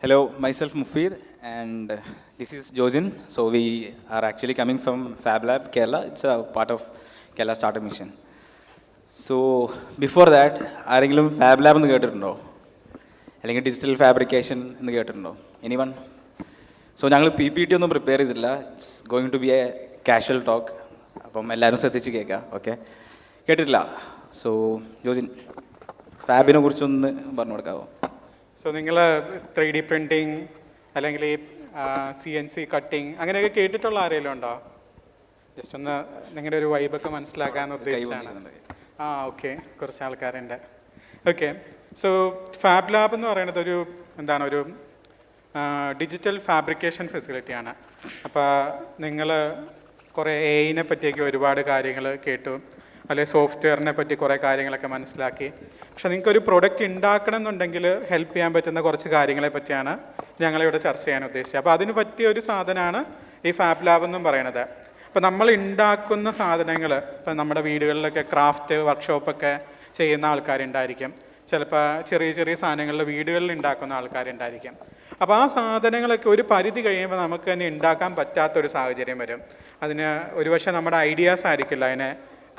Hello, myself Mufid, and this is Jojin. So we are actually coming from Fab Lab, Kerala. It's a part of Kerala Startup Mission. So before that, ആരെങ്കിലും fab lab എന്ന് കേട്ടിട്ടുണ്ടോ? അല്ലെങ്കിൽ digital fabrication എന്ന് കേട്ടിട്ടുണ്ടോ? Anyone? So ഞങ്ങൾ PPT ഒന്നും prepare ചെയ്തിട്ടില്ല. It's going to be a casual talk. അപ്പം എല്ലാവരും ശ്രദ്ധിച്ച് കേൾക്കുക, ഓക്കെ? കേട്ടിട്ടില്ല? സോ ജോജിൻ, ഫാബിനെ കുറിച്ചൊന്ന് പറഞ്ഞു കൊടുക്കാമോ? സോ നിങ്ങൾ 3D പ്രിൻറ്റിങ് അല്ലെങ്കിൽ ഈ CNC കട്ടിങ് അങ്ങനെയൊക്കെ കേട്ടിട്ടുള്ള ആരെങ്കിലും ഉണ്ടോ? ജസ്റ്റ് ഒന്ന് നിങ്ങളുടെ ഒരു വൈബൊക്കെ മനസ്സിലാക്കാൻ ഉദ്ദേശിച്ചാണ്. ഓക്കെ, കുറച്ച് ആൾക്കാരുണ്ട്. ഓക്കെ, സോ ഫാബ് ലാബ് എന്ന് പറയുന്നത് ഒരു ഡിജിറ്റൽ ഫാബ്രിക്കേഷൻ ഫെസിലിറ്റിയാണ്. അപ്പോൾ നിങ്ങൾ കുറേ AI പറ്റിയൊക്കെ ഒരുപാട് കാര്യങ്ങൾ കേട്ടു, അല്ലെങ്കിൽ സോഫ്റ്റ്വെയറിനെ പറ്റി കുറേ കാര്യങ്ങളൊക്കെ മനസ്സിലാക്കി. പക്ഷെ നിങ്ങൾക്കൊരു പ്രൊഡക്റ്റ് ഉണ്ടാക്കണം എന്നുണ്ടെങ്കിൽ ഹെൽപ്പ് ചെയ്യാൻ പറ്റുന്ന കുറച്ച് കാര്യങ്ങളെ പറ്റിയാണ് ഞങ്ങളിവിടെ ചർച്ച ചെയ്യാൻ ഉദ്ദേശിച്ചത്. അപ്പോൾ അതിന് പറ്റിയ ഒരു സാധനമാണ് ഈ ഫാബ് ലാബ് എന്നും പറയുന്നത്. അപ്പോൾ നമ്മൾ ഉണ്ടാക്കുന്ന സാധനങ്ങൾ, ഇപ്പം നമ്മുടെ വീടുകളിലൊക്കെ ക്രാഫ്റ്റ് വർക്ക്ഷോപ്പൊക്കെ ചെയ്യുന്ന ആൾക്കാരുണ്ടായിരിക്കും, ചിലപ്പോൾ ചെറിയ ചെറിയ സാധനങ്ങളിൽ വീടുകളിൽ ഉണ്ടാക്കുന്ന ആൾക്കാരുണ്ടായിരിക്കും. അപ്പോൾ ആ സാധനങ്ങളൊക്കെ ഒരു പരിധി കഴിയുമ്പോൾ നമുക്ക് തന്നെ ഉണ്ടാക്കാൻ പറ്റാത്തൊരു സാഹചര്യം വരും. അതിന് ഒരുപക്ഷെ നമ്മുടെ ഐഡിയാസ് ആയിരിക്കില്ല അതിനെ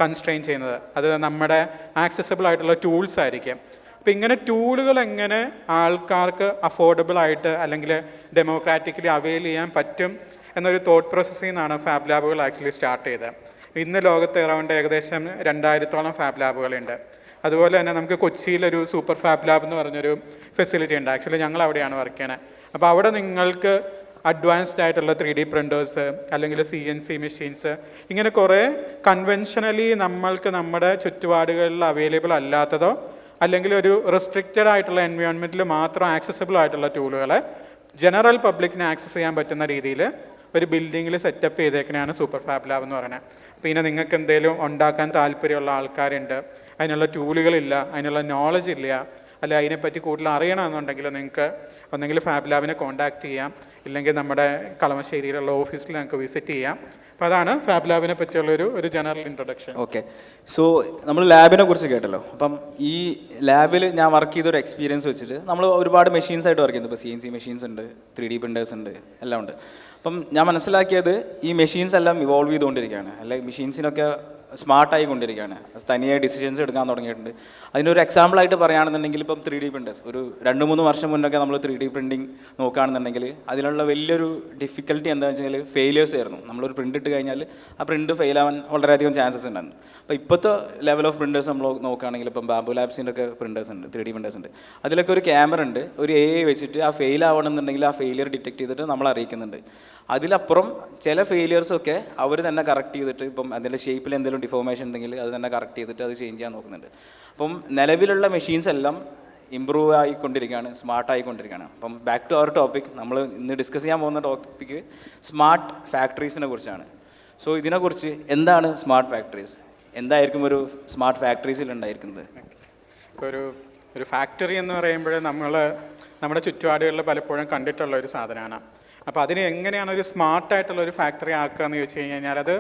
കൺസ്ട്രെയിൻ ചെയ്യുന്നത്, അത് നമ്മുടെ ആക്സസിബിൾ ആയിട്ടുള്ള ടൂൾസ് ആയിരിക്കും. അപ്പോൾ ഇങ്ങനെ ടൂളുകൾ എങ്ങനെ ആൾക്കാർക്ക് അഫോർഡബിൾ ആയിട്ട് അല്ലെങ്കിൽ ഡെമോക്രാറ്റിക്കലി അവെയിൽ ചെയ്യാൻ പറ്റും എന്നൊരു തോട്ട് പ്രോസസ്സിൽ നിന്നാണ് ഫാബ് ലാബുകൾ ആക്ച്വലി സ്റ്റാർട്ട് ചെയ്തത്. ഇന്ന് ലോകത്ത് അറൗണ്ട് ഏകദേശം 2000-ഓളം ഫാബ് ലാബുകളുണ്ട്. അതുപോലെ തന്നെ നമുക്ക് കൊച്ചിയിലൊരു സൂപ്പർ ഫാബ് ലാബ് എന്ന് പറഞ്ഞൊരു ഫെസിലിറ്റി ഉണ്ട്. ആക്ച്വലി ഞങ്ങൾ അവിടെയാണ് വർക്ക് ചെയ്യണത്. അപ്പോൾ അവിടെ നിങ്ങൾക്ക് അഡ്വാൻസ്ഡ് ആയിട്ടുള്ള 3D പ്രിൻറ്റേഴ്സ് അല്ലെങ്കിൽ CNC മെഷീൻസ്, ഇങ്ങനെ കുറേ കൺവെൻഷനലി നമ്മൾക്ക് നമ്മുടെ ചുറ്റുപാടുകളിൽ അവൈലബിൾ അല്ലാത്തതോ അല്ലെങ്കിൽ ഒരു റെസ്ട്രിക്റ്റഡ് ആയിട്ടുള്ള എൻവയോൺമെൻറ്റിൽ മാത്രം ആക്സസിബിൾ ആയിട്ടുള്ള ടൂളുകളെ ജനറൽ പബ്ലിക്കിന് ആക്സസ് ചെയ്യാൻ പറ്റുന്ന രീതിയിൽ ഒരു ബിൽഡിങ്ങിൽ സെറ്റപ്പ് ചെയ്തേക്കണെയാണ് സൂപ്പർ ഫാബ് ലാബ് എന്ന് പറയുന്നത്. പിന്നെ നിങ്ങൾക്ക് എന്തെങ്കിലും ഉണ്ടാക്കാൻ താല്പര്യമുള്ള ആൾക്കാരുണ്ട്, അതിനുള്ള ടൂളുകളില്ല, അതിനുള്ള നോളജ് ഇല്ല, അല്ല അതിനെപ്പറ്റി കൂടുതൽ അറിയണമെന്നുണ്ടെങ്കിൽ നിങ്ങൾക്ക് ഒന്നെങ്കിൽ ഫാബ് ലാബിനെ കോൺടാക്ട് ചെയ്യാം, ഇല്ലെങ്കിൽ നമ്മുടെ കളമശ്ശേരിയിലുള്ള ഓഫീസിൽ നിങ്ങൾക്ക് വിസിറ്റ് ചെയ്യാം. അപ്പോൾ അതാണ് ഫാബ് ലാബിനെ പറ്റിയുള്ളൊരു ജനറൽ ഇൻട്രൊഡക്ഷൻ. ഓക്കെ, സോ നമ്മൾ ലാബിനെ കുറിച്ച് കേട്ടല്ലോ. അപ്പം ഈ ലാബിൽ ഞാൻ വർക്ക് ചെയ്തൊരു എക്സ്പീരിയൻസ് വെച്ചിട്ട് നമ്മൾ ഒരുപാട് മെഷീൻസ് ആയിട്ട് വർക്ക് ചെയ്യുന്നു. ഇപ്പോൾ CNC മെഷീൻസ് ഉണ്ട്, 3D പ്രിൻറ്റേഴ്സ് ഉണ്ട്, എല്ലാം ഉണ്ട്. അപ്പം ഞാൻ മനസ്സിലാക്കിയത് ഈ മെഷീൻസ് എല്ലാം ഇവോൾവ് ചെയ്തുകൊണ്ടിരിക്കുകയാണ്, അല്ലെങ്കിൽ മെഷീൻസിനൊക്കെ സ്മാർട്ടായി കൊണ്ടിരിക്കുകയാണ്, തനിയെ ഡിസിഷൻസ് എടുക്കാൻ തുടങ്ങിയിട്ടുണ്ട്. അതിനൊരു എക്സാമ്പിളായിട്ട് പറയുകയാണെന്നുണ്ടെങ്കിൽ ഇപ്പം 3D പ്രിൻറ്റേഴ്സ് ഒരു 2-3 വർഷം മുന്നൊക്കെ നമ്മൾ 3D പ്രിൻറ്റിങ് നോക്കുകയാണെന്നുണ്ടെങ്കിൽ അതിനുള്ള വലിയൊരു ഡിഫിക്കൽട്ടി എന്താണെന്ന് വെച്ചാൽ ഫെയിലിയേഴ്സ് ആയിരുന്നു. നമ്മളൊരു പ്രിൻ്റ് ഇട്ട് കഴിഞ്ഞാൽ ആ പ്രിൻ്റ് ഫെയിൽ ആവാൻ വളരെയധികം ചാൻസസ് ഉണ്ടായിരുന്നു. അപ്പോൾ ഇപ്പോഴത്തെ ലെവൽ ഓഫ് പ്രിൻറ്റേഴ്സ് നമ്മൾ നോക്കുകയാണെങ്കിൽ ഇപ്പം ബാംബു ലാബ്സിൻ്റെ ഒക്കെ പ്രിൻറ്റേഴ്സ് ഉണ്ട്, 3D പ്രിൻറ്റേഴ്സ് ഉണ്ട്. അതിലൊക്കെ ഒരു ക്യാമറ ഉണ്ട്, ഒരു AI വെച്ചിട്ട് ആ ഫെയിൽ ആവണമെന്നുണ്ടെങ്കിൽ ആ ഫെയിലിയർ ഡിറ്റക്ട് ചെയ്തിട്ട് നമ്മൾ അറിയിക്കുന്നുണ്ട്. അതിലപ്പുറം ചില ഫെയിലിയേഴ്സൊക്കെ അവർ തന്നെ കറക്റ്റ് ചെയ്തിട്ട്, ഇപ്പം അതിൻ്റെ ഷേപ്പിൽ എന്തെങ്കിലും ഡിഫോർമേഷൻ ഉണ്ടെങ്കിൽ അത് തന്നെ കറക്റ്റ് ചെയ്തിട്ട് അത് ചേഞ്ച് ചെയ്യാൻ നോക്കുന്നുണ്ട്. അപ്പം നിലവിലുള്ള മെഷീൻസ് എല്ലാം ഇമ്പ്രൂവ് ആയിക്കൊണ്ടിരിക്കുകയാണ്, സ്മാർട്ടായിക്കൊണ്ടിരിക്കുകയാണ്. അപ്പം ബാക്ക് ടു അവർ ടോപ്പിക്, നമ്മൾ ഇന്ന് ഡിസ്കസ് ചെയ്യാൻ പോകുന്ന ടോപ്പിക്ക് സ്മാർട്ട് ഫാക്ടറീസിനെ കുറിച്ചാണ്. സോ ഇതിനെക്കുറിച്ച് എന്താണ് സ്മാർട്ട് ഫാക്ടറീസ്, എന്തായിരിക്കും ഒരു സ്മാർട്ട് ഫാക്ടറീസിൽ ഉണ്ടായിരിക്കുന്നത്? ഒരു ഫാക്ടറി എന്ന് പറയുമ്പോൾ നമ്മുടെ ചുറ്റുപാടുകളിൽ പലപ്പോഴും കണ്ടിട്ടുള്ള ഒരു സാധനമാണ്. അപ്പോൾ അതിന് എങ്ങനെയാണ് ഒരു സ്മാർട്ടായിട്ടുള്ള ഒരു ഫാക്ടറി ആക്കുക എന്ന് ചോദിച്ചു കഴിഞ്ഞാൽ അത്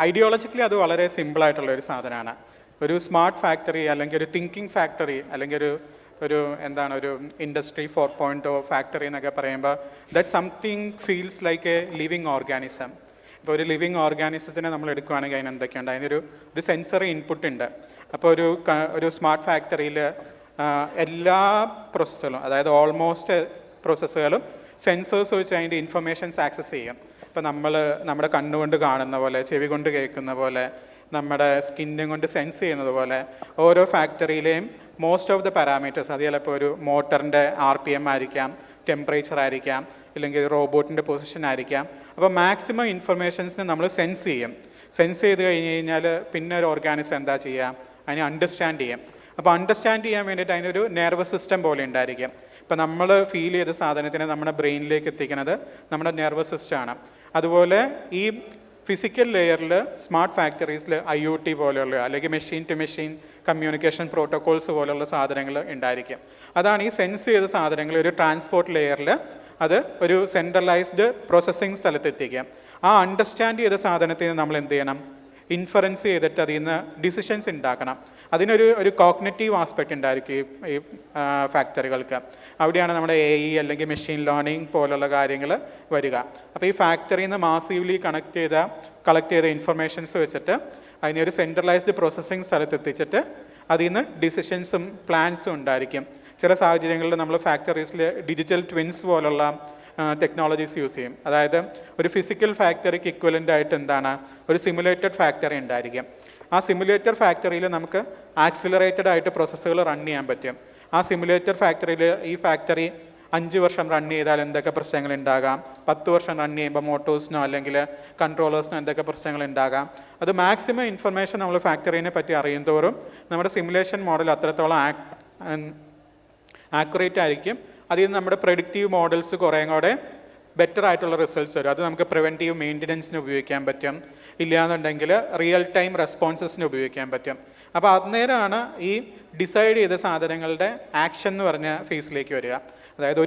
ഐഡിയോളജിക്കലി അത് വളരെ സിമ്പിളായിട്ടുള്ളൊരു സാധനമാണ്. ഒരു സ്മാർട്ട് ഫാക്ടറി അല്ലെങ്കിൽ ഒരു തിങ്കിങ് ഫാക്ടറി അല്ലെങ്കിൽ ഒരു ഇൻഡസ്ട്രി 4.0 ഫാക്ടറി എന്നൊക്കെ പറയുമ്പോൾ that something feels like a living organism. ഇപ്പോൾ ഒരു ലിവിങ് ഓർഗാനിസത്തിനെ നമ്മൾ എടുക്കുകയാണെങ്കിൽ അതിന് എന്തൊക്കെയുണ്ട്, അതിനൊരു സെൻസറി ഇൻപുട്ട് ഉണ്ട്. അപ്പോൾ ഒരു സ്മാർട്ട് ഫാക്ടറിയിൽ എല്ലാ പ്രോസസ്സുകളും, അതായത് ഓൾമോസ്റ്റ് പ്രോസസ്സുകളും സെൻസേഴ്സ് വെച്ച് അതിൻ്റെ ഇൻഫർമേഷൻസ് ആക്സസ് ചെയ്യും. ഇപ്പോൾ നമ്മുടെ കണ്ണുകൊണ്ട് കാണുന്ന പോലെ, ചെവി കൊണ്ട് കേൾക്കുന്ന പോലെ, നമ്മുടെ സ്കിന്നും കൊണ്ട് സെൻസ് ചെയ്യുന്നത് പോലെ ഓരോ ഫാക്ടറിയിലെയും മോസ്റ്റ് ഓഫ് ദ പാരാമീറ്റേഴ്സ്, അത് ചിലപ്പോൾ ഒരു മോട്ടറിൻ്റെ RPM ആയിരിക്കാം, ടെമ്പറേച്ചർ ആയിരിക്കാം, ഇല്ലെങ്കിൽ റോബോട്ടിൻ്റെ പൊസിഷൻ ആയിരിക്കാം. അപ്പോൾ മാക്സിമം ഇൻഫർമേഷൻസിനെ നമ്മൾ സെൻസ് ചെയ്യും. സെൻസ് ചെയ്ത് കഴിഞ്ഞ് കഴിഞ്ഞാൽ പിന്നെ ഒരു ഓർഗാനിസം എന്താ ചെയ്യുക, അതിനെ അണ്ടർസ്റ്റാൻഡ് ചെയ്യും. അപ്പോൾ അണ്ടർസ്റ്റാൻഡ് ചെയ്യാൻ വേണ്ടിയിട്ട് അതിനൊരു നെർവസ് സിസ്റ്റം പോലെ ഉണ്ടായിരിക്കും. ഇപ്പോൾ നമ്മൾ ഫീൽ ചെയ്ത സാധനത്തിനെ നമ്മുടെ ബ്രെയിനിലേക്ക് എത്തിക്കുന്നത് നമ്മുടെ നെർവസ് സിസ്റ്റമാണ്. അതുപോലെ ഈ ഫിസിക്കൽ ലെയറിൽ സ്മാർട്ട് ഫാക്ടറീസിൽ IoT പോലെയുള്ള അല്ലെങ്കിൽ machine to machine communication protocols പോലെയുള്ള സാധനങ്ങൾ ഉണ്ടായിരിക്കും. അതാണ് ഈ സെൻസ് ചെയ്ത സാധനങ്ങൾ ഒരു ട്രാൻസ്പോർട്ട് ലെയറിൽ അത് ഒരു സെൻട്രലൈസ്ഡ് പ്രോസസ്സിങ് സ്ഥലത്ത് എത്തിക്കുക. ആ അണ്ടർസ്റ്റാൻഡ് ചെയ്ത സാധനത്തിന് നമ്മൾ എന്ത് ചെയ്യണം, ഇൻഫറൻസ് ചെയ്തിട്ട് അതിൽ നിന്ന് ഡിസിഷൻസ് ഉണ്ടാക്കണം. അതിനൊരു കോഗ്നിറ്റീവ് ആസ്പെക്റ്റ് ഉണ്ടായിരിക്കും ഈ ഫാക്ടറികൾക്ക്. അവിടെയാണ് നമ്മുടെ AI അല്ലെങ്കിൽ മെഷീൻ ലേണിംഗ് പോലുള്ള കാര്യങ്ങൾ വരിക. അപ്പോൾ ഈ ഫാക്ടറിയിൽ നിന്ന് മാസീവ്ലി കളക്ട് ചെയ്ത ഇൻഫർമേഷൻസ് വെച്ചിട്ട് അതിനെ ഒരു സെൻട്രലൈസ്ഡ് പ്രോസസ്സിങ് സ്ഥലത്ത് എത്തിച്ചിട്ട് അതിൽ നിന്ന് ഡിസിഷൻസും പ്ലാൻസും ഉണ്ടായിരിക്കും. ചില സാഹചര്യങ്ങളിൽ നമ്മൾ ഫാക്ടറീസിൽ ഡിജിറ്റൽ ട്വിൻസ് പോലുള്ള ടെക്നോളജീസ് യൂസ് ചെയ്യും. അതായത് ഒരു ഫിസിക്കൽ ഫാക്ടറിക്ക് ഇക്വലൻ്റ് ആയിട്ട് എന്താണ് ഒരു സിമുലേറ്റഡ് ഫാക്ടറി ഉണ്ടായിരിക്കും. ആ സിമുലേറ്റഡ് ഫാക്ടറിയിൽ നമുക്ക് ആക്സിലറേറ്റഡ് ആയിട്ട് പ്രോസസ്സുകൾ റൺ ചെയ്യാൻ പറ്റും. ആ സിമുലേറ്റഡ് ഫാക്ടറിയിൽ ഈ ഫാക്ടറി 5 വർഷം റൺ ചെയ്താൽ എന്തൊക്കെ പ്രശ്നങ്ങൾ ഉണ്ടാകാം, 10 വർഷം റൺ ചെയ്യുമ്പോൾ മോട്ടോഴ്സിനോ അല്ലെങ്കിൽ കൺട്രോളേഴ്സിനോ എന്തൊക്കെ പ്രശ്നങ്ങൾ ഉണ്ടാകാം, അത് മാക്സിമം ഇൻഫർമേഷൻ നമ്മൾ ഫാക്ടറിനെ പറ്റി അറിയും തോറും നമ്മുടെ സിമുലേഷൻ മോഡൽ അത്രത്തോളം ആക്യുറേറ്റ് ആയിരിക്കും. അതിൽ നിന്ന് നമ്മുടെ പ്രഡിക്റ്റീവ് മോഡൽസ് കുറേ കൂടെ ബെറ്റർ ആയിട്ടുള്ള റിസൾട്ട്സ് വരും. അത് നമുക്ക് പ്രിവെൻറ്റീവ് മെയിൻ്റനൻസിന് ഉപയോഗിക്കാൻ പറ്റും, ഇല്ലയെന്നുണ്ടെങ്കിൽ റിയൽ ടൈം റെസ്പോൺസസിന് ഉപയോഗിക്കാൻ പറ്റും. അപ്പോൾ അന്നേരമാണ് ഈ ഡിസൈഡ് ചെയ്ത സാധനങ്ങളുടെ ആക്ഷൻ എന്ന് പറഞ്ഞ ഫേസിലേക്ക് വരിക. അതായത്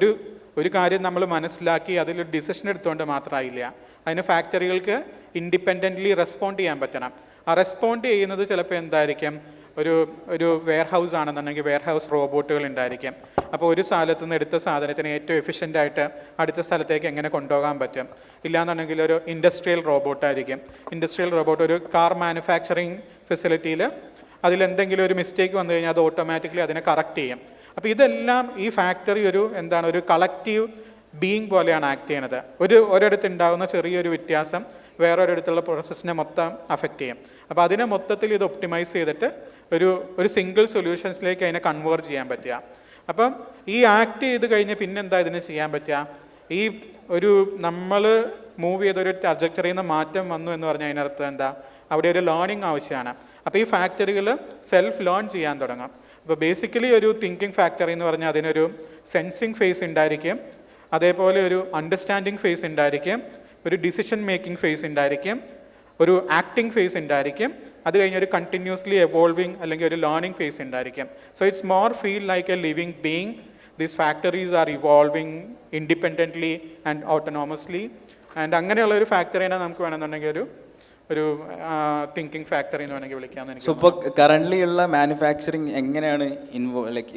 ഒരു കാര്യം നമ്മൾ മനസ്സിലാക്കി അതിലൊരു ഡിസിഷൻ എടുത്തുകൊണ്ട് മാത്രമായില്ല, അതിന് ഫാക്ടറികൾക്ക് ഇൻഡിപെൻഡൻ്റ്ലി റെസ്പോണ്ട് ചെയ്യാൻ പറ്റണം. ആ റെസ്പോണ്ട് ചെയ്യുന്നത് ചിലപ്പോൾ എന്തായിരിക്കും, ഒരു വെയർ ഹൗസ് ആണെന്നുണ്ടെങ്കിൽ വെയർ ഹൗസ് റോബോട്ടുകൾ ഉണ്ടായിരിക്കും. അപ്പോൾ ഒരു സ്ഥലത്ത് നിന്ന് എടുത്ത സാധനത്തിന് ഏറ്റവും എഫിഷ്യൻ്റായിട്ട് അടുത്ത സ്ഥലത്തേക്ക് എങ്ങനെ കൊണ്ടുപോകാൻ പറ്റും. ഇല്ലാന്നുണ്ടെങ്കിൽ ഒരു ഇൻഡസ്ട്രിയൽ റോബോട്ടായിരിക്കും. ഇൻഡസ്ട്രിയൽ റോബോട്ട് ഒരു കാർ മാനുഫാക്ചറിങ് ഫെസിലിറ്റിയിൽ അതിലെന്തെങ്കിലും ഒരു മിസ്റ്റേക്ക് വന്നു കഴിഞ്ഞാൽ അത് ഓട്ടോമാറ്റിക്കലി അതിനെ കറക്റ്റ് ചെയ്യും. അപ്പോൾ ഇതെല്ലാം ഈ ഫാക്ടറി ഒരു കളക്റ്റീവ് ബീയിങ് പോലെയാണ് ആക്ട് ചെയ്യണത്. ഒരിടത്ത് ഉണ്ടാകുന്ന ചെറിയൊരു വ്യത്യാസം വേറൊരിടത്തുള്ള പ്രോസസ്സിനെ മൊത്തം അഫക്റ്റ് ചെയ്യും. അപ്പോൾ അതിനെ മൊത്തത്തിൽ ഇത് ഒപ്റ്റിമൈസ് ചെയ്തിട്ട് ഒരു സിംഗിൾ സൊല്യൂഷൻസിലേക്ക് അതിനെ കൺവേർട്ട് ചെയ്യാൻ പറ്റുക. അപ്പം ഈ ആക്ട് ചെയ്ത് കഴിഞ്ഞ് പിന്നെന്താ ഇതിന് ചെയ്യാൻ പറ്റുക, ഈ നമ്മൾ മൂവ് ചെയ്തൊരു ട്രജക്ടറിയിൽ നിന്ന് മാറ്റം വന്നു എന്ന് പറഞ്ഞാൽ അതിനർത്ഥം എന്താ, അവിടെ ഒരു ലേണിംഗ് ആവശ്യമാണ്. അപ്പോൾ ഈ ഫാക്ടറികൾ സെൽഫ് ലേൺ ചെയ്യാൻ തുടങ്ങും. അപ്പോൾ ബേസിക്കലി ഒരു തിങ്കിങ് ഫാക്ടറി എന്ന് പറഞ്ഞാൽ അതിനൊരു സെൻസിങ് ഫേസ് ഉണ്ടായിരിക്കും, അതേപോലെ ഒരു അണ്ടർസ്റ്റാൻഡിങ് ഫേസ് ഉണ്ടായിരിക്കും, ഒരു ഡിസിഷൻ മേക്കിംഗ് ഫേസ് ഉണ്ടായിരിക്കും, ഒരു ആക്ടിങ് ഫേസ് ഉണ്ടായിരിക്കും, അത് കഴിഞ്ഞ് ഒരു കണ്ടിന്യൂസ്ലി എവോൾവിങ് അല്ലെങ്കിൽ ഒരു ലേണിംഗ് ഫേസ് ഉണ്ടായിരിക്കും. So it's more feel like a living being. These factories are evolving independently and autonomously. And അങ്ങനെയുള്ള ഒരു ഫാക്ടറിനെ നമുക്ക് വേണമെന്നുണ്ടെങ്കിൽ ഒരു തിങ്കിങ് ഫാക്ടറി എന്ന് വേണമെങ്കിൽ വിളിക്കാമെന്ന് എനിക്ക്. സോ ഇപ്പോൾ കറൻ്റ്ലി ഉള്ള മാനുഫാക്ചറിങ് എങ്ങനെയാണ്